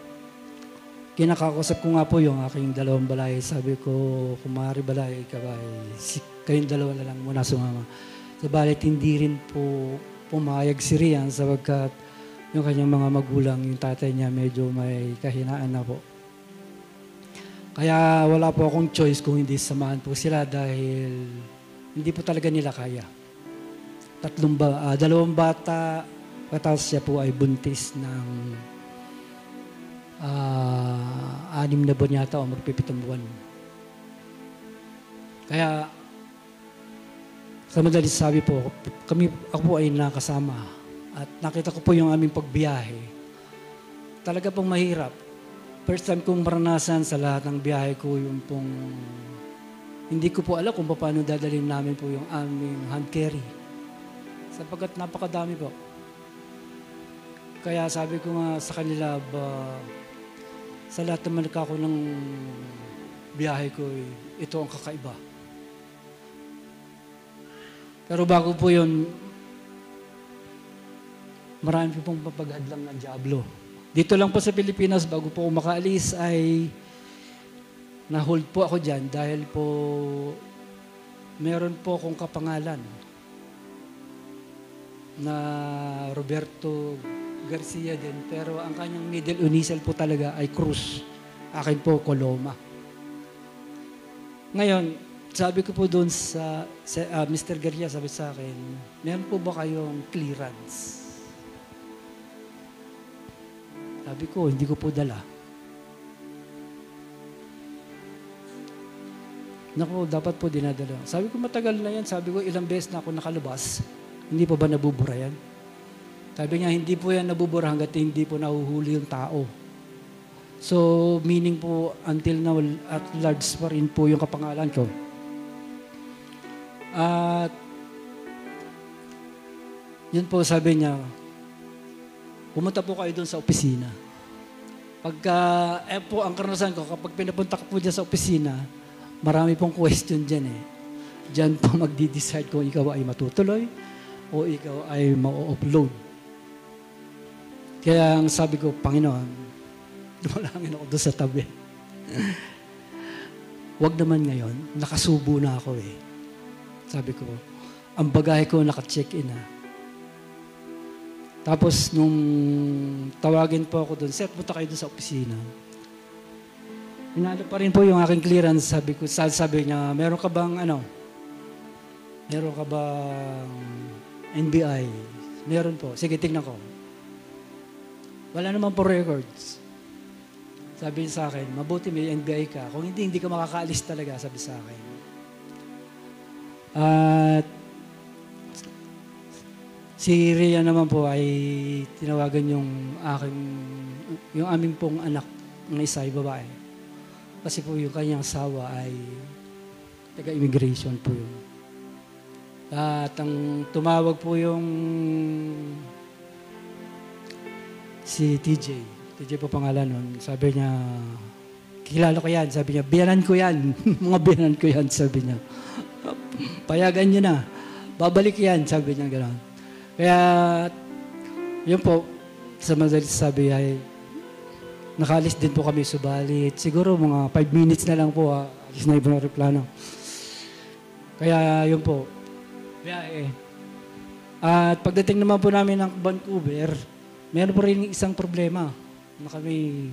kinakakusap ko nga po yung aking dalawang balay. Sabi ko, kung maaari balay, kayong dalawa na lang muna sumama. Sabalit hindi rin po pumayag si Rian sapagkat yung kanyang mga magulang, yung tatay niya medyo may kahinaan na po. Kaya wala po akong choice kung hindi samahan po sila dahil hindi po talaga nila kaya. Dalawang bata, katapos siya po ay buntis ng 6 na buwan yata o magpipitong buwan. Kaya, sa madaling sabi po, ako po ay nakasama at nakita ko po yung aming pagbiyahe. Talaga pong mahirap. First time kong maranasan sa lahat ng biyahe ko yung pong hindi ko po alam kung paano dadalhin namin po yung aming hand carry. Sapagkat napakadami po. Kaya sabi ko nga sa kanila, sa lahat naman ako ng biyahe ko, ito ang kakaiba. Pero bago po yun, marami pong papaghadlang ng Diablo. Dito lang po sa Pilipinas, bago po ako makaalis, ay na-hold po ako dyan dahil po meron po akong kapangalan na Roberto Garcia din. Pero ang kanyang middle initial po talaga ay Cruz. Akin po, Coloma. Ngayon, sabi ko po doon sa Mr. Garcia, sabi sa akin, meron po ba kayong clearance? Sabi ko, hindi ko po dala. Naku, dapat po dinadala. Sabi ko, matagal na yan. Sabi ko, ilang beses na ako nakalabas. Hindi po ba nabubura yan? Sabi niya, hindi po yan nabubura hanggat hindi po nahuhuli yung tao. So, meaning po, until now, at large pa rin po yung kapangalan ko. At, yun po, sabi niya, pumunta po kayo doon sa opisina. Pagka, po, ang karanasan ko, kapag pinapunta ko po dyan sa opisina, marami pong question dyan eh. Dyan po magdi-decide kung ikaw ay matutuloy o ikaw ay ma-upload. Kaya ang sabi ko, Panginoon, dumalangin ako doon sa tabi. Wag naman ngayon, nakasubo na ako eh. Sabi ko, ang bagahe ko naka-check-in na. Tapos nung tawagin po ako doon, Sir, punta kayo doon sa opisina. Hinalo pa rin po yung aking clearance. Sabi niya, meron ka bang NBI? Meron po. Sige, tignan ko. Wala naman po records. Sabi niya sa akin, mabuti may NBI ka. Kung hindi ka makakaalis talaga, sabi sa akin. At si Rhea naman po ay tinawagan yung aming pong anak ng isa ay babae. Kasi po yung kanyang asawa ay taga-immigration po yun. At ang tumawag po yung si TJ. TJ po pangalan nun. Sabi niya, kilala ko yan. Sabi niya, biyanan ko yan. Mga biyanan ko yan, sabi niya. Payagan niyo na. Babalik yan, sabi niya gano'n. Kaya, yun po, sa madalit sabi ay, nakaalis din po kami subalit. Siguro mga 5 minutes na lang po, alis na ibang aeroplano. Kaya, yun po. Kaya at pagdating naman po namin ng Vancouver, meron po rin isang problema na kami,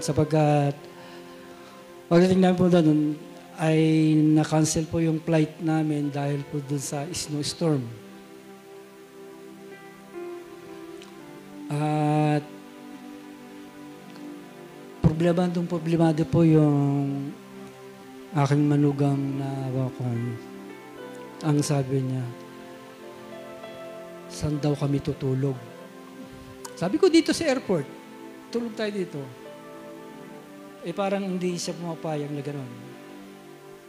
sapagkat pagdating namin po doon, ay na-cancel po yung flight namin dahil po doon sa snowstorm. At problemado po yung aking manugang na ang sabi niya, saan daw kami tutulog? Sabi ko dito sa airport, tulog tayo dito. Parang hindi siya pumapayag na gano'n.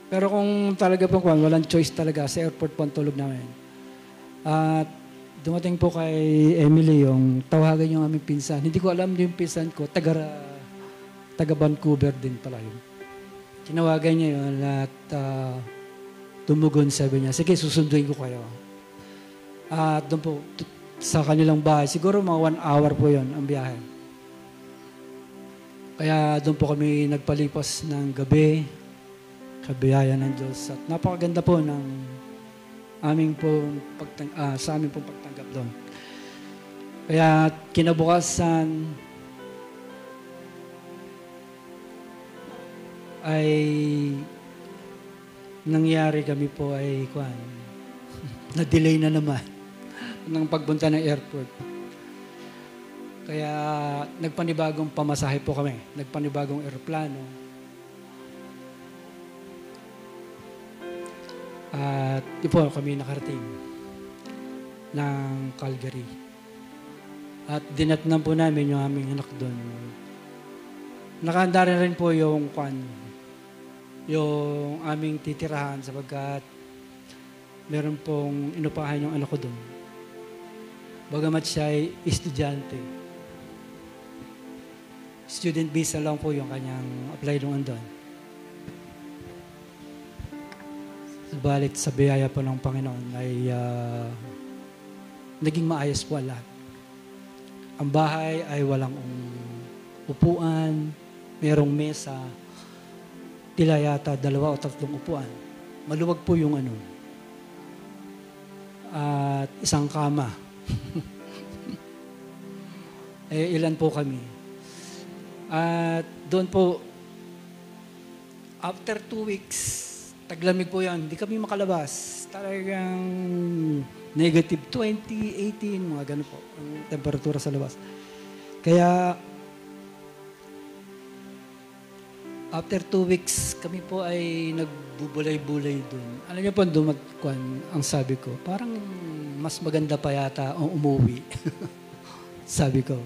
Pero kung talaga po, walang choice talaga, sa airport po ang tulog namin. At dumating po kay Emily yung tawagan yung aming pinsan. Hindi ko alam yung pinsan ko, taga Vancouver din pala yun. Tinawagan niya yun at tumugon, sabi niya, sige, susunduin ko kayo. At doon po, sa kanilang bahay, siguro mga 1 hour po yun ang biyahe. Kaya doon po kami nagpalipas ng gabi, kabiyaya ng Diyos. At napakaganda po ng sa aming pong pagtanggap doon. Kaya kinabukasan, ay nangyari kami po ay na-delay na naman ng pagpunta ng airport. Kaya nagpanibagong pamasahe po kami, nagpanibagong eroplano. At di po kami nakarating ng Calgary. At dinatnan po namin yung aming anak doon. Nakahanda rin po yung aming titirahan sapagkat meron pong inupahan yung anak ko doon. Bagamat siya ay estudyante. Student visa lang po yung kanyang apply doon doon. Subalit sa biyaya po ng Panginoon ay naging maayos po lahat. Ang bahay ay walang upuan, merong mesa, tila yata 2 o 3 upuan. Maluwag po yung at isang kama. Ilan po kami. At doon po, after 2 weeks, taglamig po yan, hindi kami makalabas. Talagang negative 20, 18, mga ganun po, ang temperatura sa labas. Kaya, after 2 weeks, kami po ay nagbubulay-bulay doon. Alam niyo po, ang sabi ko, parang mas maganda pa yata ang umuwi. Sabi ko.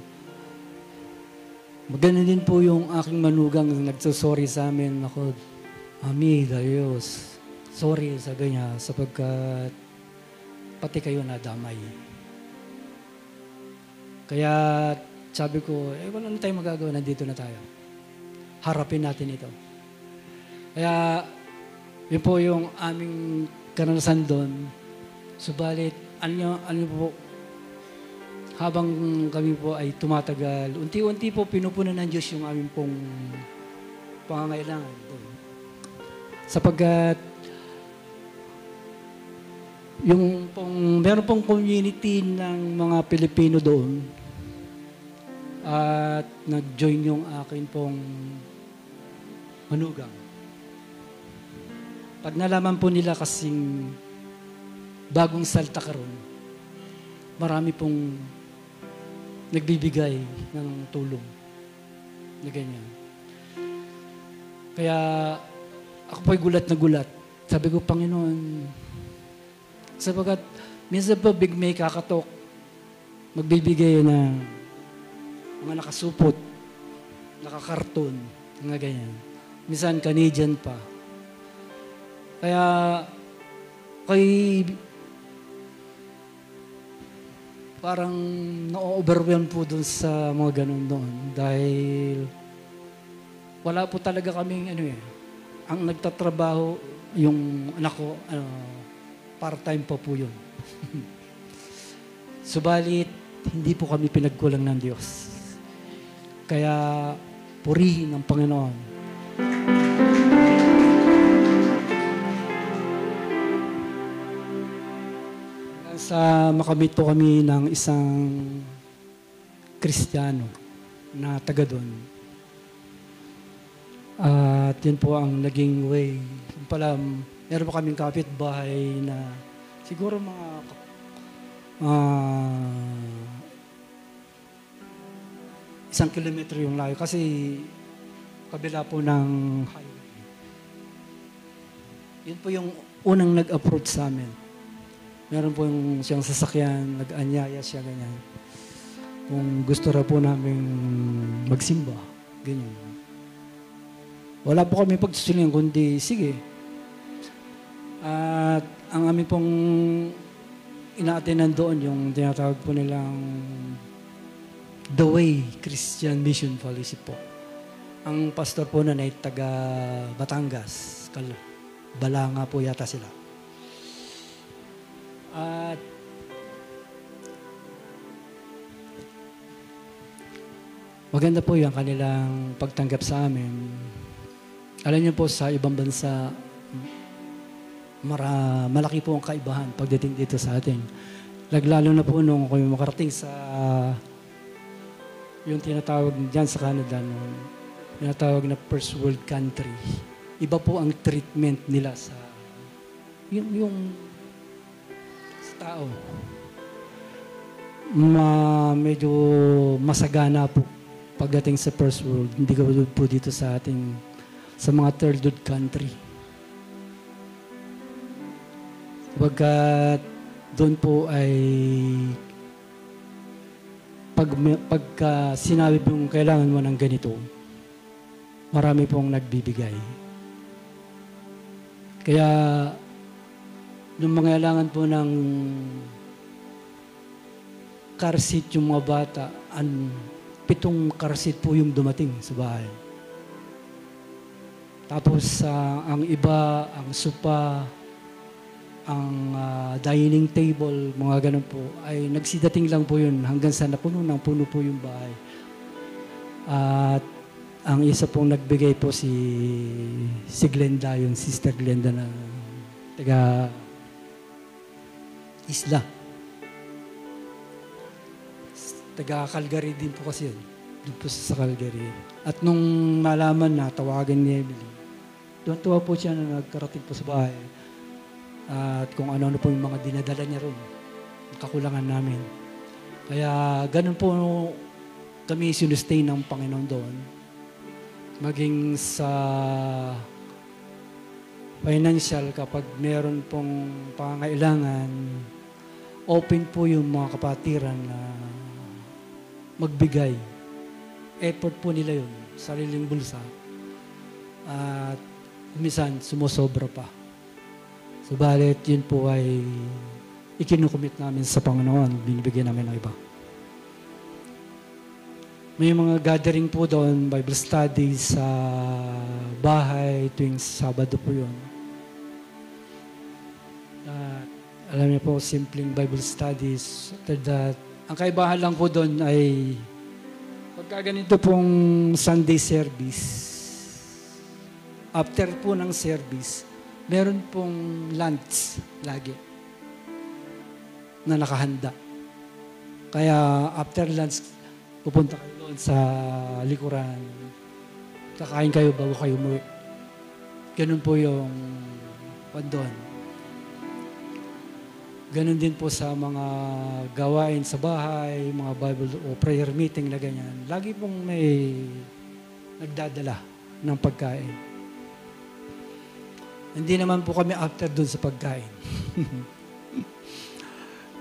Maganda din po yung aking manugang nagsasorry sa amin. Ako, Mami, Darius, sorry, sabi niya, sapagkat pati kayo nadamay. Kaya sabi ko, wala na tayong magagawa, nandito na tayo. Harapin natin ito. Kaya, yun po yung aming karanasan doon. Subalit, ano po, habang kami po ay tumatagal, unti-unti po pinupunan ng Diyos yung aming pong pangangailangan doon. Sapagkat, meron pong community ng mga Pilipino doon at nag-join yung akin pong manugang. Pag nalaman po nila kasing bagong salta karon, marami pong nagbibigay ng tulong na ganyan. Kaya ako po'y gulat na gulat. Sabi ko, Panginoon, sapagkat minsan pa big may kakatok, magbibigay na mga nakasupot, nakakarton, mga ganyan. Minsan Canadian pa. Kaya parang na-overwhelm po dun sa mga ganun doon dahil wala po talaga kaming ang nagtatrabaho yung anak ko, part-time pa po yun. Subalit, hindi po kami pinagkulang ng Diyos. Kaya, purihin ang Panginoon. Sa makamit po kami ng isang Kristiyano na taga doon. At yun po ang naging way. Yung pala, meron pa kaming kapitbahay na siguro mga 1 kilometro yung layo kasi kabila po ng highway. Yun po yung unang nag-approach sa amin. Meron po yung siyang sasakyan, nag-anyaya siya, ganyan. Kung gusto ra po namin magsimba, ganyan. Wala po kami pagsusulingan, kundi sige. At ang amin pong ina-attenan doon, yung tinatawag po nilang The Way Christian Mission Fellowship po. Ang pastor po na ay taga Batangas. Balanga po yata sila. At maganda po yung kanilang pagtanggap sa amin. Alam niyo po, sa ibang bansa, malaki po ang kaibahan pagdating dito sa atin. Lalo na po nung kami makarating sa yung tinatawag dyan sa Canada, tinatawag na first world country. iba po ang treatment nila sa yung sa tao. Medyo masagana po pagdating sa first world. Hindi ka po dito sa ating sa mga third world country. Pagkat doon po ay pagka sinabi pong kailangan mo ng ganito, marami pong nagbibigay. Kaya nung mangailangan po ng car seat yung mga bata, 7 car seat po yung dumating sa bahay. Tapos ang iba, ang sopa, ang dining table, mga ganun po, ay nagsidating lang po yun hanggang sa puno po yung bahay. At ang isa pong nagbigay po si Glenda, yung Sister Glenda na taga Isla. Taga Calgary din po kasi yun. Doon po sa Calgary. At nung nalaman na, tawagan ni Emily, doon tuwa po siya na nagkarating po sa bahay. At kung ano-ano po yung mga dinadala niya ron, kakulangan namin. Kaya ganun po kami sinustay ng Panginoon doon. Maging sa financial, kapag meron pong pangangailangan, open po yung mga kapatiran na magbigay. Effort po nila yun, sariling bulsa. At minsan, sumusobra pa. Subalit, yun po ay ikinukumit namin sa Panginoon, binibigyan namin ng iba. May mga gathering po doon, Bible study sa bahay, tuwing Sabado po yun. Alam niyo po, simpleng Bible studies. After that, ang kaibahan lang po doon ay pagka ganito pong Sunday service, after po ng service, meron pong lunch lagi na nakahanda. Kaya after lunch, pupunta kayo doon sa likuran. Kakain kayo bago kayo umuwi. Ganun po yung doon. Ganun din po sa mga gawain sa bahay, mga Bible o prayer meeting na ganyan. Lagi pong may nagdadala ng pagkain. Hindi naman po kami after doon sa pagkain.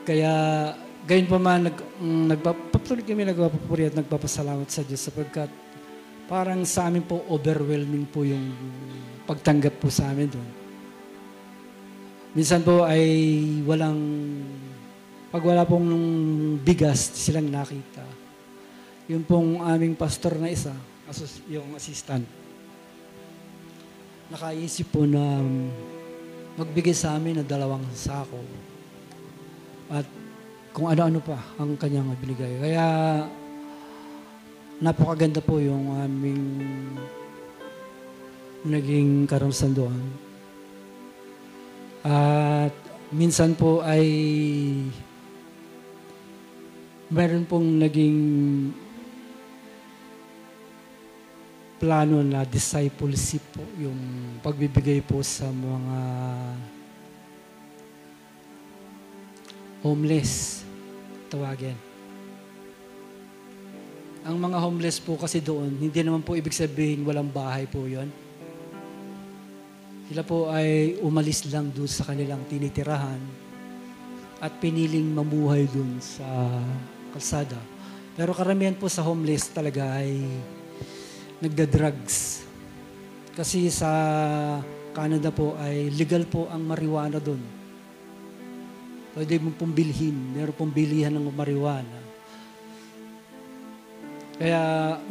Kaya, gayon pa man, patuloy kami nagpapapuri at nagpapasalamat sa Diyos sapagkat parang sa amin po overwhelming po yung pagtanggap po sa amin doon. Minsan po ay pag wala pong bigas silang nakita. Yung pong aming pastor na isa, yung assistant, nakaisip po na magbigay sa amin ng 2 sako. At kung ano-ano pa ang kanyang binigay. Kaya napakaganda po yung aming naging karanasan doon. At minsan po ay meron pong naging plano na discipleship po, yung pagbibigay po sa mga homeless, tawagin. Ang mga homeless po kasi doon, hindi naman po ibig sabihin walang bahay po yon. Sila po ay umalis lang doon sa kanilang tinitirahan at piniling mamuhay doon sa kalsada. Pero karamihan po sa homeless talaga ay nagda-drugs. Kasi sa Canada po ay legal po ang marijuana doon. Pwede mong pong bilhin. Meron pong bilihan ng marijuana. Kaya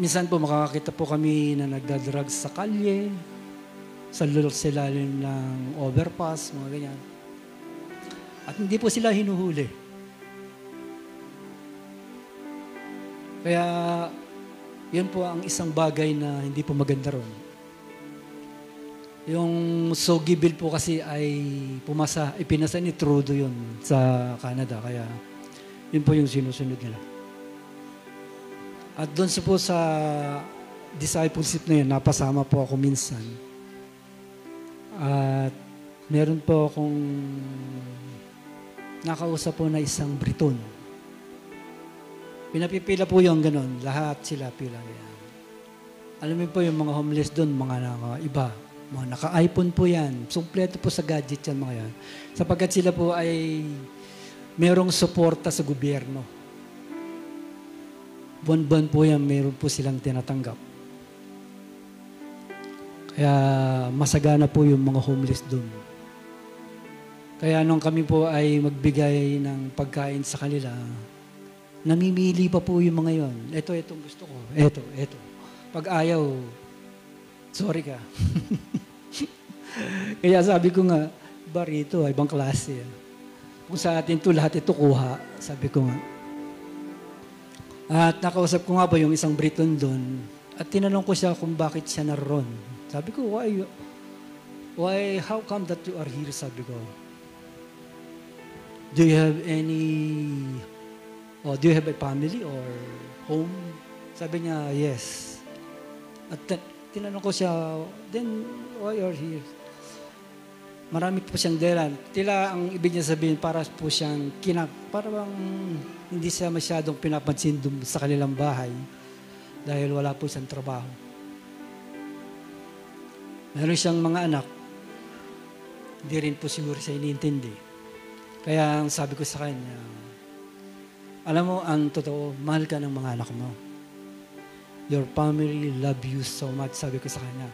minsan po makakakita po kami na nagda-drugs sa kalye, sa silalim ng overpass, mga ganyan. At hindi po sila hinuhuli. Kaya yun po ang isang bagay na hindi po maganda ron. Yung Sogi Bill po kasi ay ipinasa ni Trudeau yun sa Canada. Kaya yun po yung sinusunod nila. At doon po sa discipleship na yun, napasama po ako minsan. At meron po akong nakausap po na isang Briton. Pinapipila po yung ganun. Lahat sila pila. Yan. Alam mo po yung mga homeless doon, mga iba. Mga naka-iPhone po yan. Sumpleto po sa gadget yan mga yan. Sapagkat sila po ay merong suporta sa gobyerno. Buwan-buwan po yan, meron po silang tinatanggap. Kaya masagana po yung mga homeless doon. Kaya nung kami po ay magbigay ng pagkain sa kanila, namimili pa po yung mga yon. Itong gusto ko. Ito. Pag ayaw, sorry ka. Kaya sabi ko nga, barito, ibang klase. Kung sa atin to lahat ito kuha, sabi ko nga. At nakausap ko nga po yung isang Briton doon, at tinanong ko siya kung bakit siya naroon. Sabi ko, how come that you are here? Sabi ko, do you have a family or home? Sabi niya, yes. At tinanong ko siya, then why are you here? Marami po siyang dahilan. Tila ang ibig niya sabihin, para po siyang para bang hindi siya masyadong pinapansin sa kanilang bahay dahil wala po siyang trabaho. Meron siyang mga anak, hindi rin po siguro siya iniintindi. Kaya ang sabi ko sa kanya, alam mo, ang totoo, mahal ka ng mga anak mo. Your family love you so much, sabi ko sa kanya.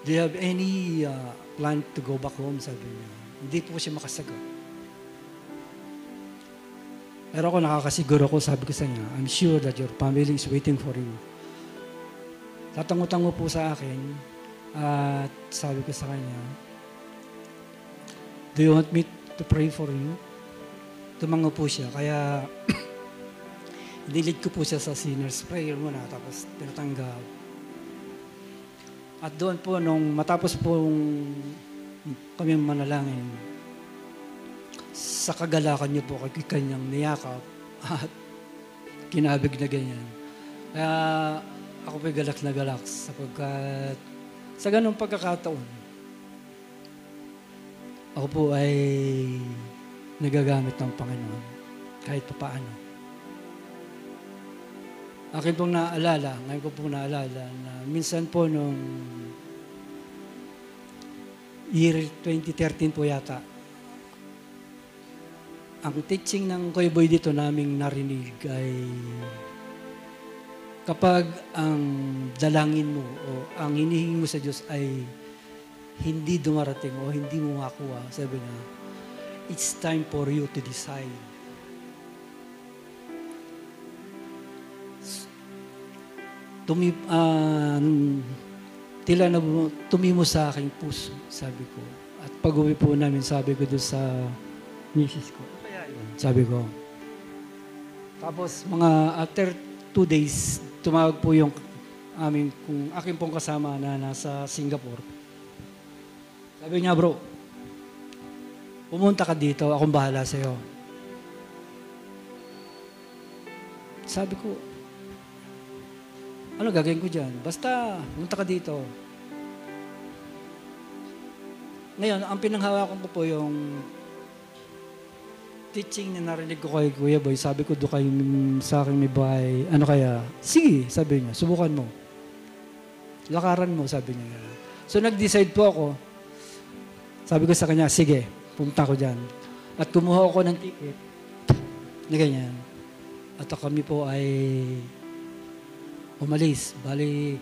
Do you have any plan to go back home? Sabi niya. Hindi po siya makasagot. Pero ako nakakasiguro ko, sabi ko sa niya, I'm sure that your family is waiting for you. Tatango-tango po sa akin at sabi ko sa kanya, do you want me to pray for you? Tumango po siya. Kaya nilid ko po siya sa sinner's prayer muna tapos tinatanggap. At doon po, nung matapos pong kami manalangin, sa kagalakan niyo po, kanyang niyakap at kinabig na ganyan. Kaya ako po'y galak na galak sapagkat sa ganung pagkakataon, ako po ay nagagamit ng Panginoon kahit pa paano. Akin pong naalala, ngayon ko pong naalala na minsan po nung year 2013 po yata, ang teaching ng Kuya Boy dito naming narinig ay kapag ang dalangin mo o ang hinihingi mo sa Diyos ay hindi dumarating o hindi mo makuha, sabi niya, it's time for you to decide. Tila na tumimo sa aking puso, sabi ko. At pag-uwi po namin, sabi ko doon sa misis ko, kaya yun, sabi ko. Tapos mga after 2 days, tumawag po yung aking pong kasama na nasa Singapore. Sabi niya, bro, pumunta ka dito, akong bahala sa'yo. Sabi ko, ano gagawin ko dyan? Basta, pumunta ka dito. Ngayon, ang pinanghawakan ko po yung teaching na narinig ko kay Kuya Boy. Sabi ko, doon kayo sa akin may bahay. Ano kaya? Sige, sabi niya, subukan mo. Lakaran mo, sabi niya. So, nag-decide po ako. Sabi ko sa kanya, sige, pumunta ko dyan. At kumuha ako ng ticket na ganyan. At kami po ay umalis. Bali,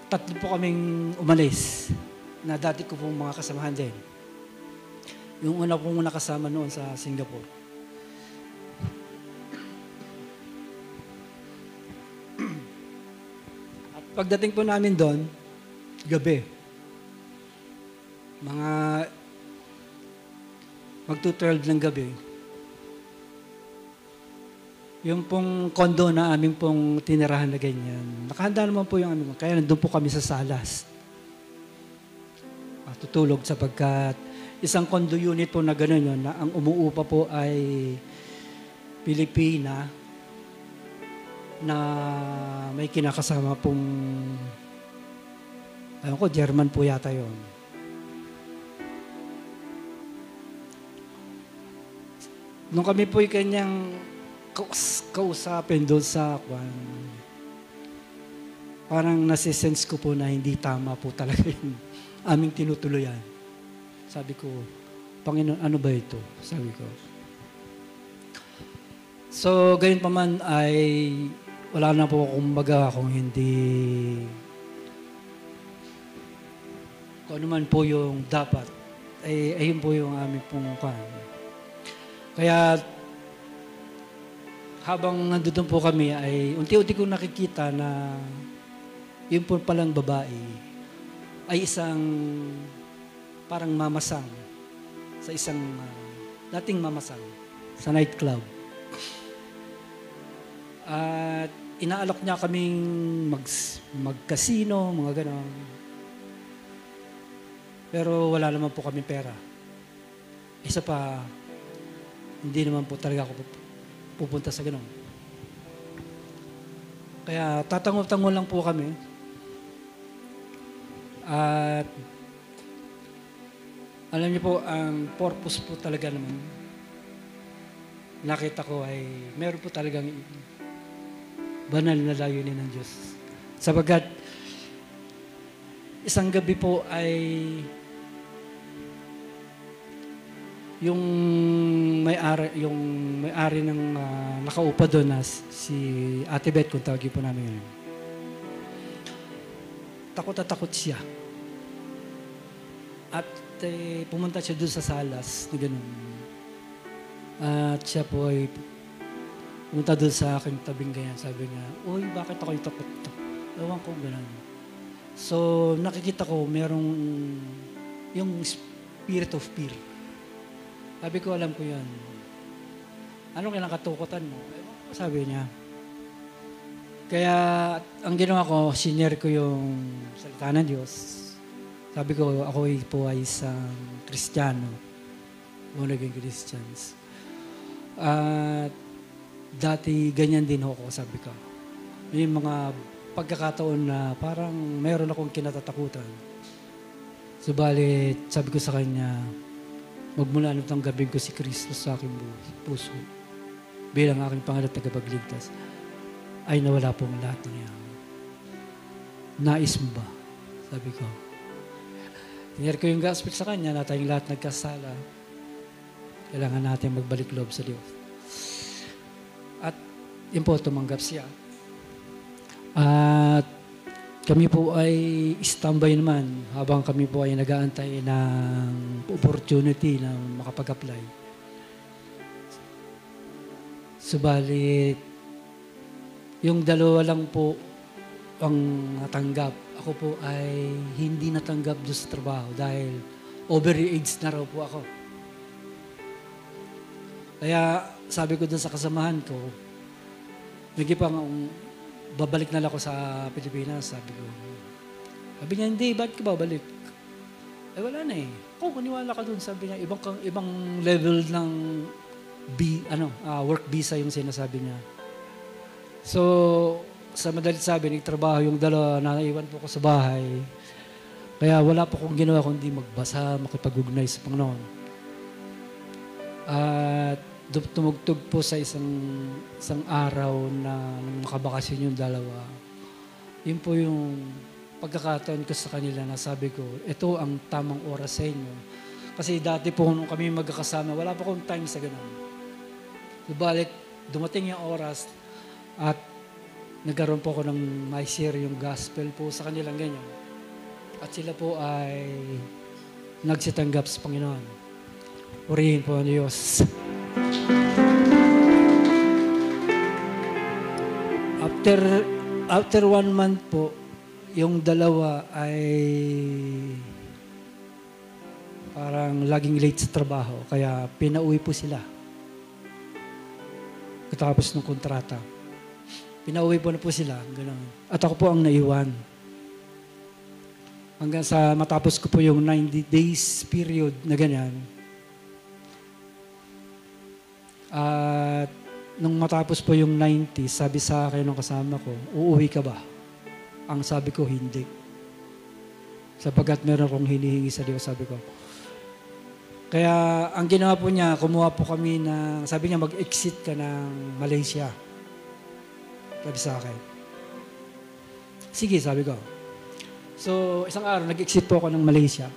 3 po kaming umalis na dati ko pong mga kasamahan din. Yung una pong nakasama noon sa Singapore. At pagdating po namin doon, gabi. Mga magto-12 ng gabi. Yung pong condo na aming pong tinirahan na ganyan, nakahanda naman po yung aming, kaya nandun po kami sa salas. Tutulog sapagkat isang condo unit po na gano'n yun, na ang umuupa po ay Pilipina na may kinakasama pong Ayun ko, German po yata yun. Nung kami po yung kanyang kausapin doon sa parang nasisense ko po na hindi tama po talaga yung aming tinutuluyan. Sabi ko, Panginoon, ano ba ito? Sabi ko. So, gayon pa man ay wala na po akong magawa kung hindi kung ano man po yung dapat. Ayun po yung aming pong Kaya, habang nandun po kami, ay unti-unti kong nakikita na yun po palang babae ay isang parang mamasang sa isang dating mamasang sa nightclub. At inaalok niya kaming mag-casino, mga ganon. Pero wala naman po kami pera. Isa pa, hindi naman po talaga ako pupunta sa ganon. Kaya tatango-tango lang po kami. At alam niyo po, ang purpose po talaga naman, nakita ko ay meron po talagang banal na layunin ng Diyos. Sabagat isang gabi po ay yung may-ari ng nakaupa doon na si Ate Beth, kung tawagin po namin yun. Takot na takot siya. At pumunta siya doon sa salas na gano'n. At siya po ay pumunta doon sa aking tabing ganyan. Sabi niya, uy, bakit ako'y takot? Ewan ko gano'n. So, nakikita ko merong yung spirit of fear. Sabi ko, alam ko yan. Anong kailang katukutan mo? Sabi niya. Kaya, ang ginawa ko, sinare ko yung salita ng Diyos. Sabi ko, ako po ay isang Kristiyano. O naging Christians. At dati, ganyan din ako, sabi ko. May mga pagkakataon na parang meron akong kinatatakutan. Subalit, sabi ko sa kanya, magmula nitong gabing ko si Kristo sa aking puso bilang aking pangalan at tagapagligtas, ay nawala pong lahat ng yan. Nais mo ba? Sabi ko. Tinir ko yung gospel sa kanya na tayong lahat nagkasala. Kailangan natin magbalik loob sa Diyos. At yun po, tumanggap siya. At kami po ay standby naman habang kami po ay nag-aantay ng opportunity na makapag-apply. Subalit, yung dalawa lang po ang natanggap. Ako po ay hindi natanggap doon sa trabaho dahil over-age na raw po ako. Kaya sabi ko doon sa kasamahan ko, babalik na lang ako sa Pilipinas, sabi ko. Sabi niya, hindi, ba't ka babalik? Wala na eh. Maniwala ka dun. Sabi niya, ibang level ng work visa yung sinasabi niya. So, sa madalit sabi, nagtrabaho yung dalawa, naiwan po ko sa bahay. Kaya wala po kong ginawa kundi magbasa, makipag-ugnay sa Panginoon. At tumugtog po sa isang araw na nung makabakasyon yung dalawa. Yun po yung pagkakataon ko sa kanila na sabi ko, ito ang tamang oras sa inyo. Kasi dati po nung kami magkakasama, wala pa akong time sa ganun. Subalit, dumating yung oras at nagkaroon po ako ng mai-share yung gospel po sa kanilang ganyan. At sila po ay nagsitanggap sa Panginoon. Purihin po ang Diyos. After 1 month po, yung dalawa ay parang laging late sa trabaho. Kaya pinauwi po sila. Katapos ng kontrata. Pinauwi po na po sila. Ganun. At ako po ang naiwan. Hanggang sa matapos ko po yung 90 days period na ganyan. At nung matapos po yung 90, sabi sa akin ng kasama ko, uuwi ka ba? Ang sabi ko, hindi. sapagkat meron akong hinihingi sa Diyos, sabi ko. Kaya ang ginawa po niya, kumuha po kami ng, sabi niya mag-exit ka ng Malaysia. Sabi sa akin. Sige, sabi ko. So, isang araw, nag-exit po ako ng Malaysia.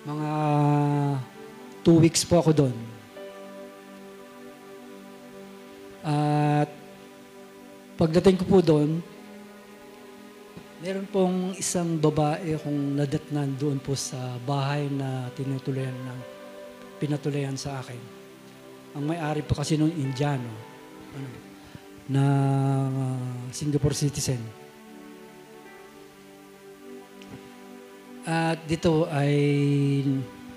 Mga 2 weeks po ako doon. At pagdating ko po doon, meron pong isang babae akong nadatnan doon po sa bahay na pinatulayan sa akin. Ang may-ari po kasi noon Indiano, na Singapore citizen. At dito ay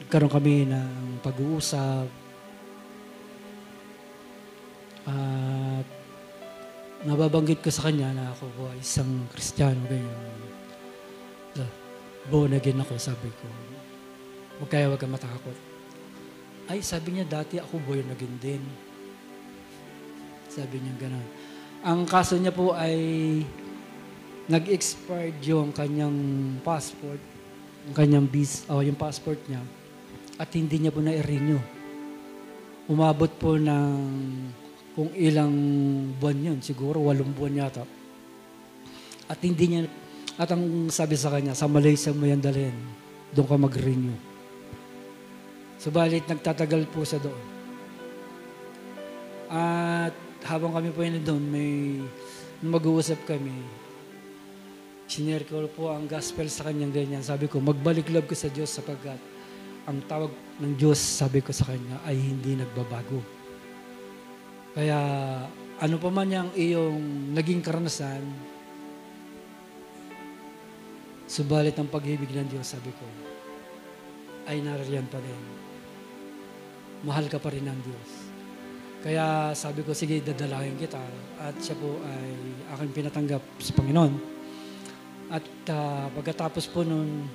nagkaroon kami ng pag-uusap at nababanggit ko sa kanya na ako ay isang Kristiyano, ganyan. Born again ako, sabi ko. Huwag ka matakot. Ay, sabi niya, dati ako born again din. Sabi niya gano'n. Ang kaso niya po ay nag-expired yung kanyang passport, yung kanyang visa, yung passport niya, at hindi niya po na-renew. Umabot po ng kung ilang buwan yun, siguro 8 buwan yata. At hindi niya, at ang sabi sa kanya, sa Malaysia mo yan dalhin, doon ka mag-renew. Subalit, nagtatagal po siya doon. At habang kami po yun doon, mag-uusap kami. Sinare ko po ang gospel sa kanyang ganyan. Sabi ko, magbalik loob ko sa Diyos sapagkat ang tawag ng Diyos, sabi ko sa kanya, ay hindi nagbabago. Kaya ano pa man yung iyong naging karanasan, subalit ang pag-ibig ng Diyos, sabi ko, ay naririyan pa rin. Mahal ka pa rin ng Diyos. Kaya sabi ko, sige, dadalahin kita. At siya po ay aking pinatanggap sa Panginoon. At pagkatapos po nun,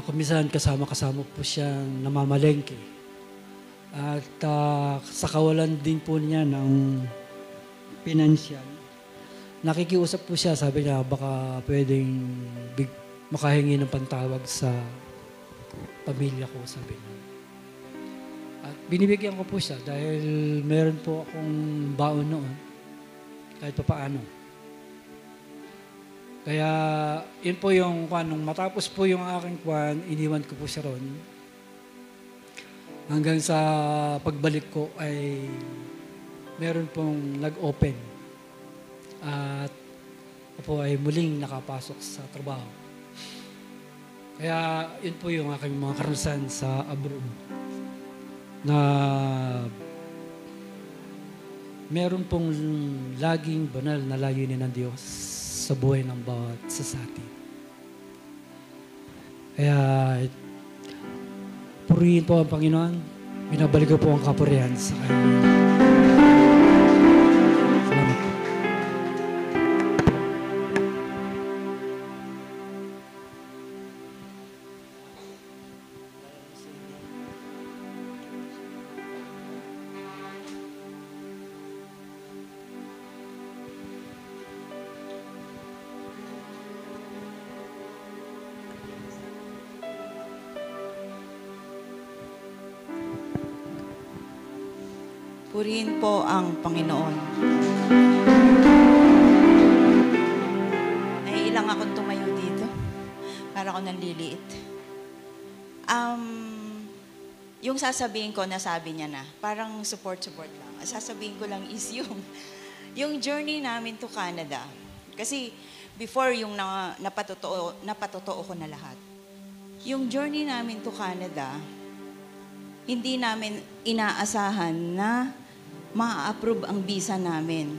kumisan kasama po siyang namamalengke. At sa kawalan din po niya ng pinansyal, nakikiusap po siya, sabi niya, baka pwedeng makahingi ng pantawag sa pamilya ko, sabi niya. At binibigyan ko po siya dahil meron po akong baon noon, kahit pa paano. Kaya, yun po yung nung matapos po yung aking iniwan ko po siya ron. Hanggang sa pagbalik ko ay meron pong nag-open. At ako ay muling nakapasok sa trabaho. Kaya yun po yung aking mga karanasan sa abroad. Na meron pong laging banal na layunin ng Diyos sa buhay ng bawat isa sa atin. Kaya purihin po ang Panginoon. Binabalik ko po ang kapurihan sa Kanya. Salamat po. Purihin po ang Panginoon. Naiilang akong tumayo dito. Para ako nanliliit. Yung sasabihin ko, nasabi niya na. Parang support lang. Sasabihin ko lang is yung journey namin to Canada. Kasi before yung napatotoo ko na lahat. Yung journey namin to Canada, hindi namin inaasahan na ma-approve ang visa namin.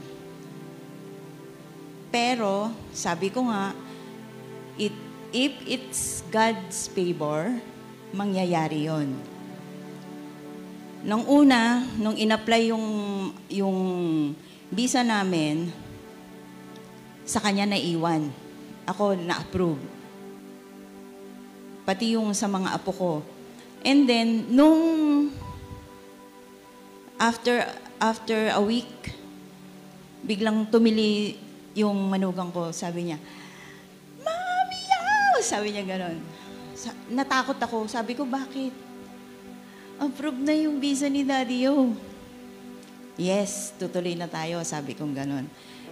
Pero, sabi ko nga, if it's God's favor, mangyayari yon. Nung una, nung in-apply yung visa namin, sa kanya naiwan. Ako na-approve. Pati yung sa mga apo ko. And then, after a week, biglang yung manugang ko, sabi niya, Mami, yaw! Sabi niya ganon. Natakot ako. Sabi ko, bakit? Approve na yung visa ni Daddy Yo. Yes, tutuloy na tayo. Sabi kong ganon.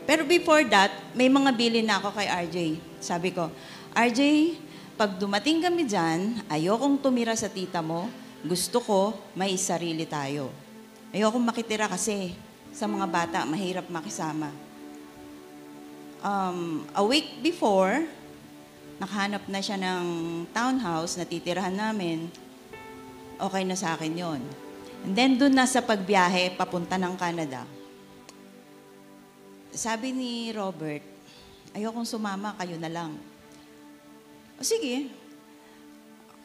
Pero before that, may mga bilin na ako kay RJ. Sabi ko, RJ, pag dumating kami dyan, ayokong tumira sa tita mo. Gusto ko, may sarili tayo. Ayokong makitira kasi sa mga bata, mahirap makisama. A week before, nakahanap na siya ng townhouse na titirahan namin. Okay na sa akin yon. And then, dun na sa pagbiyahe, papunta ng Canada. Sabi ni Robert, ayokong sumama, kayo na lang. O sige,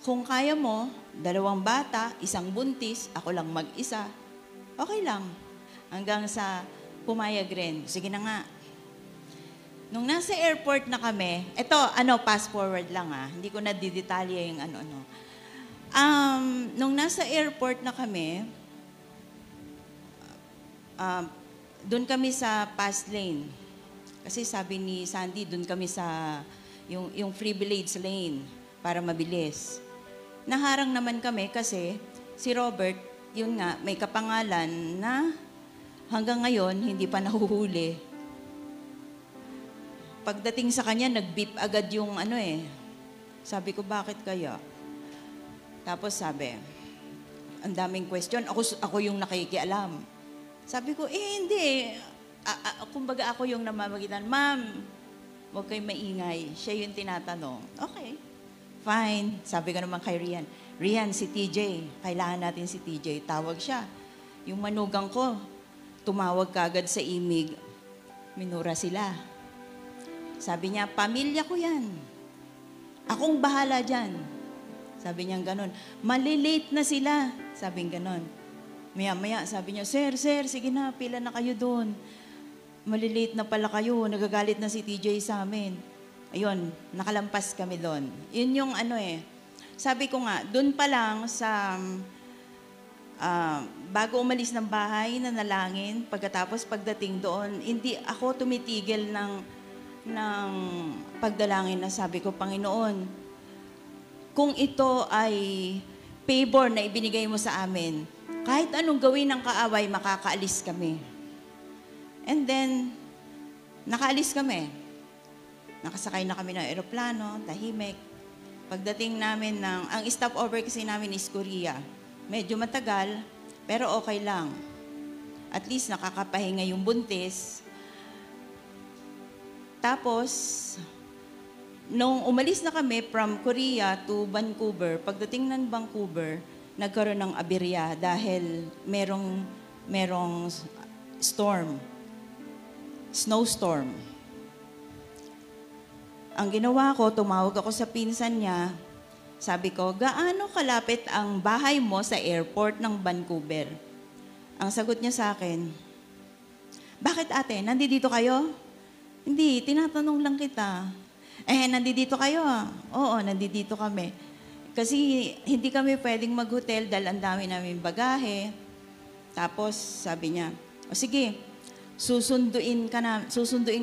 kung kaya mo, 2 bata, 1 buntis, ako lang mag-isa, okay lang. Hanggang sa pumayag rin. Sige na nga. Nung nasa airport na kami, ito, fast forward lang hindi ko na didetalye yung ano-ano. Nung nasa airport na kami, doon kami sa fast lane. Kasi sabi ni Sandy, doon kami sa yung privilege lane para mabilis. Naharang naman kami kasi si Robert, yun nga, may kapangalan na hanggang ngayon hindi pa nahuhuli. Pagdating sa kanya, nag-beep agad yung Sabi ko, bakit kaya? Tapos sabi, ang daming question, ako yung nakikialam. Sabi ko, hindi. Kumbaga ako yung namamagitan. Ma'am, huwag kayong maingay. Siya yung tinatanong. Okay, fine. Sabi ko naman kay Rian, Rian, si TJ, kailangan natin si TJ. Tawag siya. Yung manugang ko, tumawag kagad sa imig. Minura sila. Sabi niya, pamilya ko yan. Akong bahala dyan. Sabi niya ganon. Malilate na sila. Sabi niya ganon. Maya-maya, sabi niya, Sir, sige na, pila na kayo doon. Malilate na pala kayo. Nagagalit na si TJ sa amin. Ayun, nakalampas kami doon. Yun yung Sabi ko nga, doon pa lang sa bago umalis ng bahay, nanalangin, pagkatapos pagdating doon, hindi ako tumitigil ng pagdalangin na sabi ko, Panginoon, kung ito ay favor na ibinigay mo sa amin, kahit anong gawin ng kaaway, makakaalis kami. And then, nakaalis kami. Nakasakay na kami ng eroplano, tahimik. Pagdating namin ang stopover kasi namin is Korea. Medyo matagal, pero okay lang. At least nakakapahinga yung buntis. Tapos, nung umalis na kami from Korea to Vancouver, pagdating ng Vancouver, nagkaroon ng aberya dahil merong storm, snowstorm. Ang ginawa ko, tumawag ako sa pinsan niya. Sabi ko, gaano kalapit ang bahay mo sa airport ng Vancouver? Ang sagot niya sa akin, bakit ate, nandito kayo? Hindi, tinatanong lang kita. Nandito kayo Oo, nandito kami. Kasi hindi kami pwedeng mag-hotel dahil ang dami namin bagahe. Tapos sabi niya, o sige, susunduin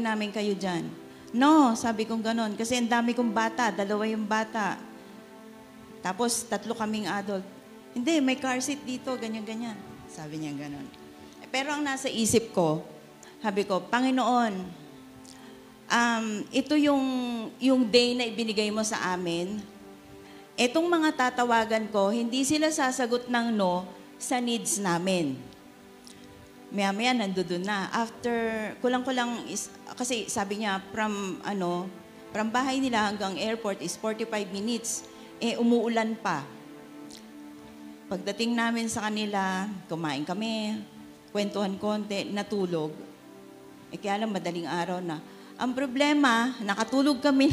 namin kayo dyan. No, sabi kong ganon. Kasi ang dami kong bata, 2 yung bata. Tapos 3 kaming adult. Hindi, may car seat dito, ganyan-ganyan. Sabi niya ganon. Pero ang nasa isip ko, sabi ko, Panginoon, ito yung day na ibinigay mo sa amin. Itong mga tatawagan ko, hindi sila sasagot ng no sa needs namin. Maya-maya nandoon na. After, kulang-kulang, kasi sabi niya, from bahay nila hanggang airport is 45 minutes. Umuulan pa. Pagdating namin sa kanila, kumain kami, kwentuhan konti, natulog. Kaya lang madaling araw na. Ang problema, nakatulog kami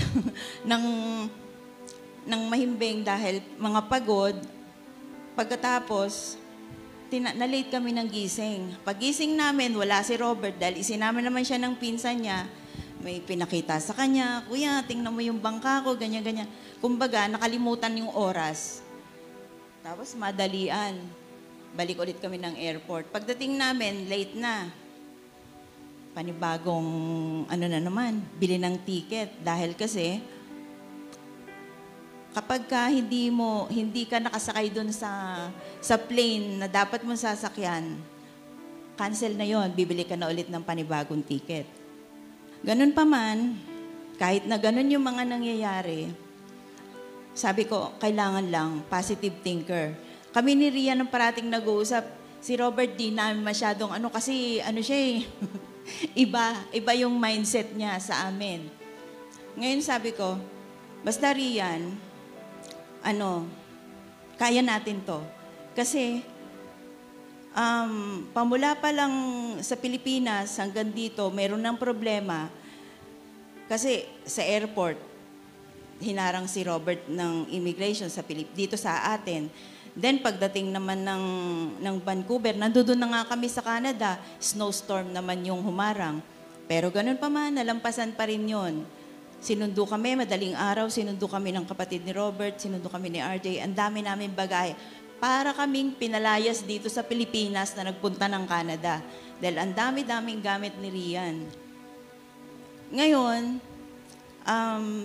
ng mahimbing dahil mga pagod. Pagkatapos, na-late kami ng gising. Pag-gising namin, wala si Robert dahil isinama naman siya ng pinsan niya. May pinakita sa kanya, Kuya, tingnan mo yung bangka ko, ganyan-ganyan. Kumbaga, nakalimutan yung oras. Tapos madalian. Balik ulit kami ng airport. Pagdating namin, late na. panibagong ano na naman, bili ng ticket. Dahil kasi, kapag hindi ka nakasakay dun sa plane na dapat mong sasakyan, cancel na yon, bibili ka na ulit ng panibagong ticket. Ganun pa man, kahit na ganun yung mga nangyayari, sabi ko, kailangan lang, positive thinker. Kami ni Rian ang parating nag-uusap, si Robert di namin masyadong kasi siya eh, iba yung mindset niya sa amin. Ngayon sabi ko, basta Rian, kaya natin to. Kasi, pamula pa lang sa Pilipinas hanggang dito, meron ng problema. Kasi sa airport, hinarang si Robert ng immigration dito sa atin. Then pagdating naman ng Vancouver, nandoon na nga kami sa Canada, snowstorm naman yung humarang. Pero ganun pa man, nalampasan pa rin yun. Sinundo kami, madaling araw, sinundo kami ng kapatid ni Robert, sinundo kami ni RJ, ang dami namin bagay. Para kaming pinalayas dito sa Pilipinas na nagpunta ng Canada. Dahil ang dami-daming gamit ni Rian. Ngayon,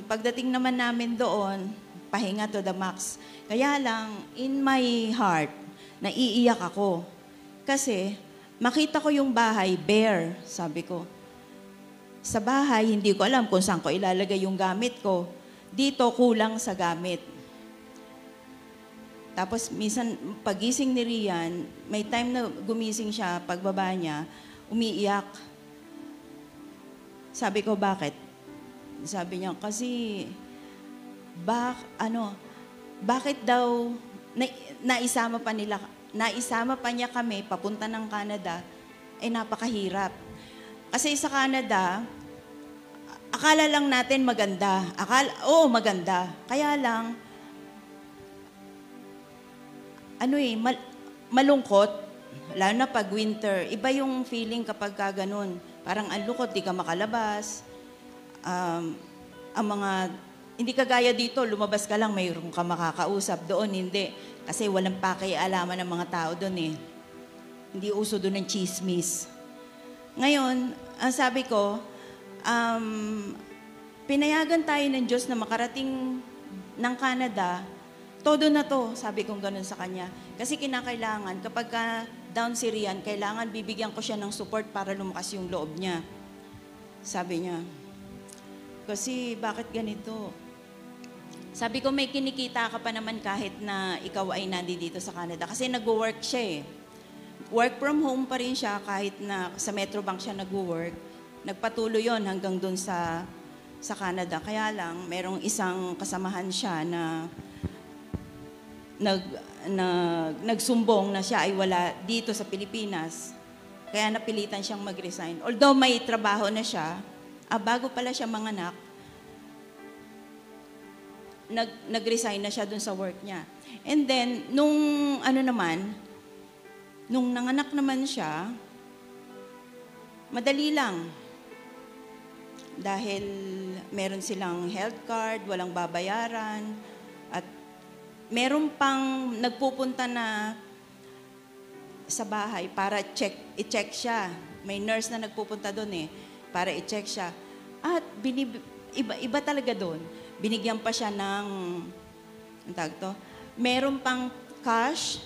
pagdating naman namin doon, pahinga to the max. Kaya lang, in my heart, naiiyak ako. Kasi, makita ko yung bahay, bare, sabi ko. Sa bahay, hindi ko alam kung saan ko ilalagay yung gamit ko. Dito, kulang sa gamit. Tapos, minsan, pagising ni Rian, may time na gumising siya, pagbaba niya, umiiyak. Sabi ko, bakit? Sabi niya, kasi, bakit daw, naisama pa niya kami, papunta ng Canada, napakahirap. Kasi sa Canada, akala lang natin maganda. Maganda. Kaya lang, malungkot, lalo na pag winter. Iba yung feeling kapag ganun. Parang ang lungkot, di ka makalabas. Hindi kagaya dito, lumabas ka lang, mayroon ka makakausap. Doon, hindi. Kasi walang pakialaman ng mga tao doon eh. Hindi uso doon ng chismis. Ngayon, ang sabi ko, pinayagan tayo ng Diyos na makarating ng Canada. Todo na to, sabi kong ganun sa kanya. Kasi kinakailangan, kapag down si Rian, kailangan bibigyan ko siya ng support para lumakas yung loob niya. Sabi niya, kasi bakit ganito? Sabi ko, may kinikita ka pa naman kahit na ikaw ay nandito sa Canada. Kasi nag-work siya eh. Work from home pa rin siya kahit na sa Metrobank siya nag-work. Nagpatuloy yon hanggang dun sa Canada. Kaya lang, merong isang kasamahan siya na nagsumbong na siya ay wala dito sa Pilipinas. Kaya napilitan siyang mag-resign. Although may trabaho na siya, bago pala siya manganak, nag-resign na siya dun sa work niya. And then, nung nanganak naman siya, madali lang. Dahil meron silang health card, walang babayaran, at meron pang nagpupunta na sa bahay para i-check siya. May nurse na nagpupunta doon para i-check siya. At iba talaga doon. Binigyan pa siya ng, meron pang cash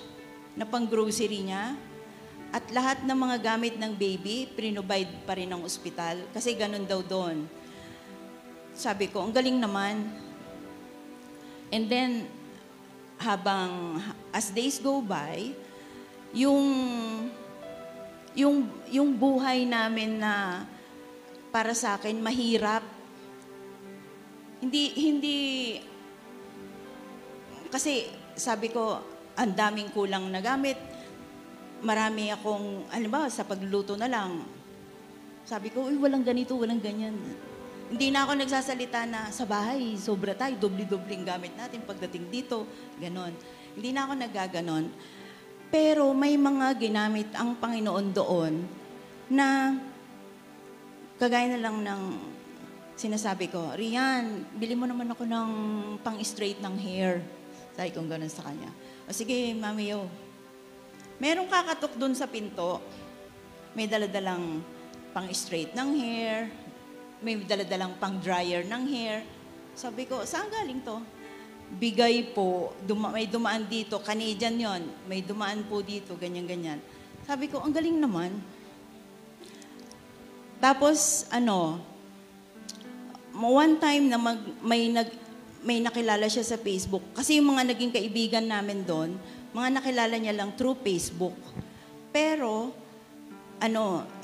na pang grocery niya. At lahat ng mga gamit ng baby, prinobide pa rin ng ospital. Kasi ganun daw doon. Sabi ko, ang galing naman. And then, as days go by, yung buhay namin na para sa akin mahirap. Hindi, kasi sabi ko, ang daming kulang na gamit. Marami akong, sa pagluluto na lang. Sabi ko, walang ganito, walang ganyan. Hindi na ako nagsasalita na sa bahay, sobra tayo, doble-dobling gamit natin pagdating dito, ganon. Hindi na ako naggaganon. Pero may mga ginamit ang Panginoon doon na kagaya na lang ng sinasabi ko, Rian, bili mo naman ako ng pang-straight ng hair. Sabi kong ganon sa kanya. O sige, Mami Yo. Merong kakatok doon sa pinto. May daladalang pang straight ng hair, may daladalang pang dryer ng hair. Sabi ko, saan galing to? Bigay po, may dumaan dito, Canadian yon, may dumaan po dito, ganyan-ganyan. Sabi ko, ang galing naman. Tapos, one time na may nakilala siya sa Facebook. Kasi yung mga naging kaibigan namin doon, mga nakilala niya lang through Facebook. Pero,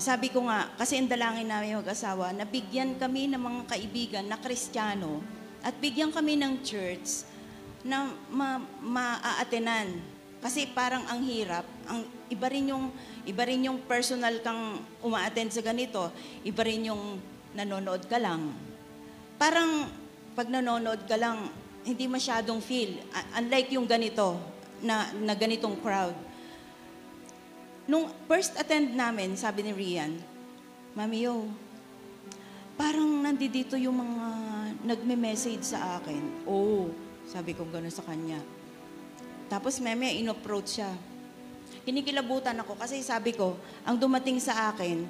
sabi ko nga, kasi ang dalangin namin mag-asawa, nabigyan kami ng mga kaibigan na Kristiyano at bigyan kami ng church na maaatenan. Kasi parang ang hirap, iba rin yung personal kang umaattend sa ganito, iba rin yung nanonood ka lang. Parang pag nanonood ka lang, hindi masyadong feel. Unlike yung ganito, na ganitong crowd. Nung first attend namin, sabi ni Rian, Mami Yo, parang nandito yung mga nagme-message sa akin. Oh, sabi ko gano'n sa kanya. Tapos meme, in-approach siya. Kinikilabutan ako kasi sabi ko, ang dumating sa akin,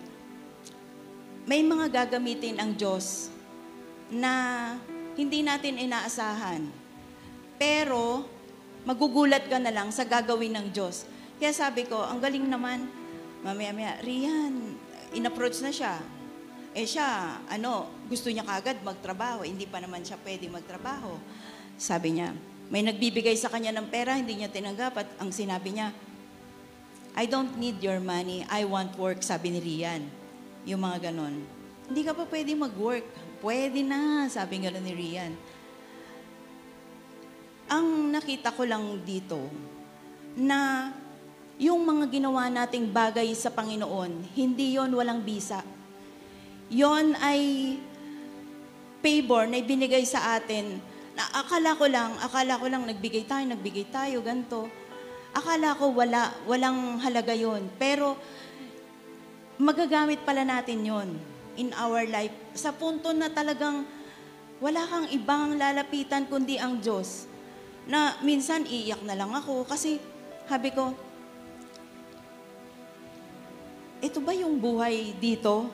may mga gagamitin ang Diyos na hindi natin inaasahan. Pero, magugulat ka na lang sa gagawin ng Diyos. Kaya sabi ko, ang galing naman, mamaya, Rian, in-approach na siya. Siya, gusto niya kagad magtrabaho, hindi pa naman siya pwede magtrabaho. Sabi niya, may nagbibigay sa kanya ng pera, hindi niya tinanggap, at ang sinabi niya, I don't need your money, I want work, sabi ni Rian. Yung mga ganon. Hindi ka pa pwede mag-work. Pwede na, sabi nga ni Rian. Ang nakita ko lang dito, na yung mga ginawa nating bagay sa Panginoon, hindi yon walang bisa. Yon ay favor na ibinigay sa atin. Na akala ko lang nagbigay tayo, ganito. Akala ko walang halaga yon. Pero magagamit pala natin yon in our life. Sa punto na talagang wala kang ibang lalapitan kundi ang Diyos. Na minsan iiyak na lang ako kasi sabi ko, ito ba yung buhay dito?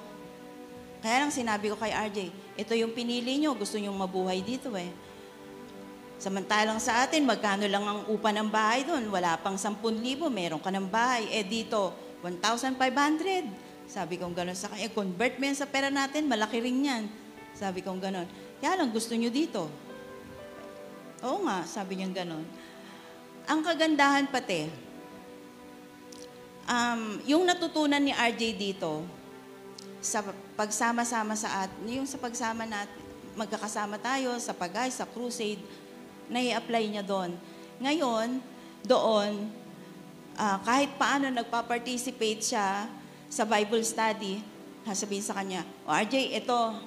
Kaya lang sinabi ko kay RJ, ito yung pinili nyo, gusto nyong mabuhay dito eh. Samantalang sa atin, magkano lang ang upa ng bahay doon? Wala pang 10,000, meron ka ng bahay. Dito, 1,500. Sabi kong gano'n sa kanya, convert mo yan sa pera natin, malaki rin yan. Sabi kong gano'n. Kaya lang, gusto nyo dito. Oo nga, sabi niya gano'n. Ang kagandahan pati, yung natutunan ni RJ dito, sa pagsama-sama sa atin, yung sa pagsama natin, magkakasama tayo sa pagay, sa crusade, nai-apply niya doon. Ngayon, doon, kahit paano nagpa-participate siya sa Bible study, sasabihin sa kanya, RJ,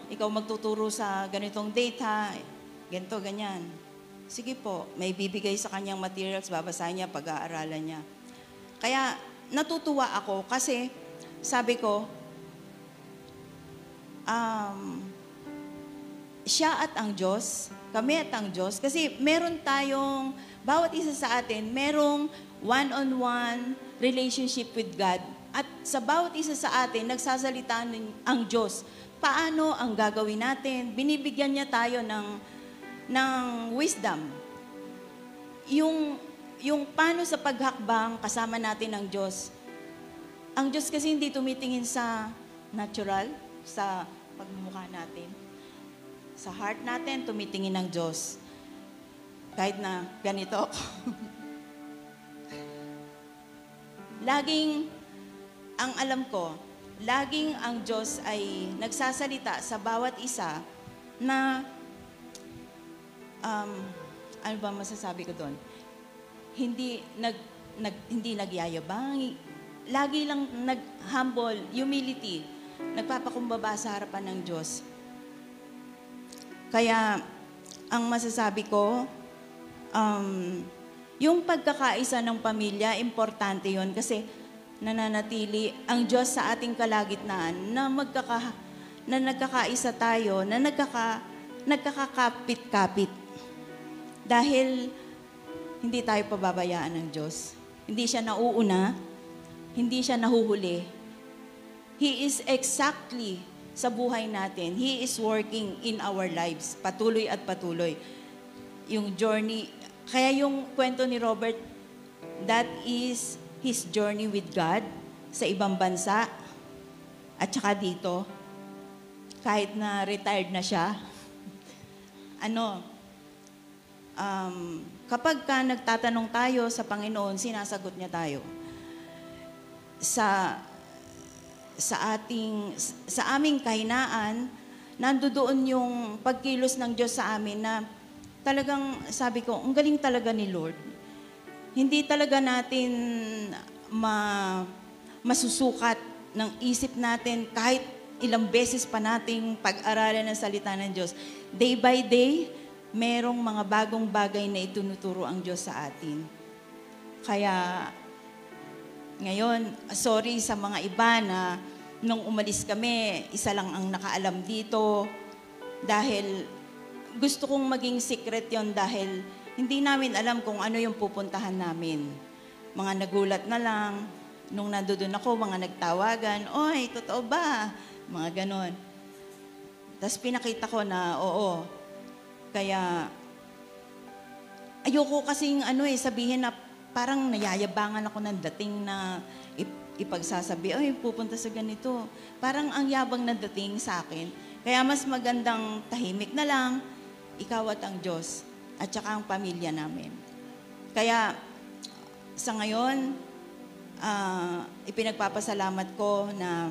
ikaw magtuturo sa ganitong date ha, ganito, ganyan. Sige po, may bibigay sa kanyang materials, babasahin niya, pag-aaralan niya. Kaya, natutuwa ako kasi, sabi ko, siya at ang Diyos, kami at ang Diyos, kasi meron tayong, bawat isa sa atin, merong one-on-one relationship with God. At sa bawat isa sa atin, nagsasalita ang Diyos. Paano ang gagawin natin? Binibigyan niya tayo ng wisdom. Yung paano sa paghakbang, kasama natin ang Diyos. Ang Diyos kasi hindi tumitingin sa natural, sa pagmumukha natin. Sa heart natin, tumitingin ang Diyos. Kahit na ganito ako. Laging, ang alam ko, laging ang Diyos ay nagsasalita sa bawat isa na, ano ba masasabi ko doon? Hindi nagyayabang, lagi lang humble, humility, nagpapakumbaba sa harapan ng Diyos. Kaya, ang masasabi ko, yung pagkakaisa ng pamilya, importante yon kasi nananatili ang Diyos sa ating kalagitnaan na nagkakaisa tayo, na nagkakakapit-kapit. Dahil hindi tayo pababayaan ng Diyos. Hindi siya nauuna, hindi siya nahuhuli. He is exactly sa buhay natin. He is working in our lives, patuloy at patuloy. Yung journey, kaya yung kwento ni Robert, that is his journey with God sa ibang bansa at saka dito. Kahit na retired na siya, kapag ka nagtatanong tayo sa Panginoon, sinasagot niya tayo. Sa aming kahinaan, nandoon yung pagkilos ng Diyos sa amin na talagang sabi ko, ang galing talaga ni Lord. Hindi talaga natin masusukat ng isip natin kahit ilang beses pa nating pag-aralan ng salita ng Diyos. Day by day, merong mga bagong bagay na itunuturo ang Diyos sa atin. Kaya, ngayon, sorry sa mga iba na nung umalis kami, isa lang ang nakaalam dito dahil gusto kong maging secret yon dahil hindi namin alam kung ano yung pupuntahan namin. Mga nagulat na lang, nung nandoon ako, mga nagtawagan, oy, totoo ba? Mga ganon. Tapos pinakita ko na, oo. Kaya, ayoko kasing sabihin na parang nayayabangan ako ng dating na ipagsasabi, ay, pupunta sa ganito. Parang ang yabang na dating sa akin. Kaya mas magandang tahimik na lang, ikaw at ang Diyos, at saka ang pamilya namin. Kaya, sa ngayon, ipinagpapasalamat ko na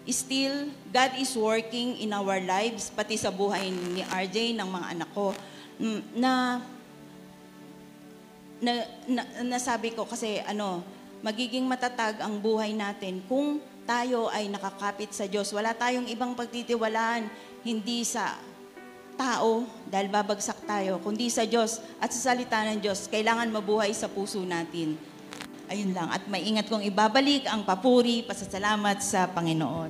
still, God is working in our lives, pati sa buhay ni RJ, ng mga anak ko, nasabi ko kasi magiging matatag ang buhay natin kung tayo ay nakakapit sa Diyos. Wala tayong ibang pagtitiwalaan, hindi sa tao, dahil babagsak tayo, kundi sa Diyos at sa salita ng Diyos. Kailangan mabuhay sa puso natin. Ayun lang. At maingat kong ibabalik ang papuri, pasasalamat sa Panginoon.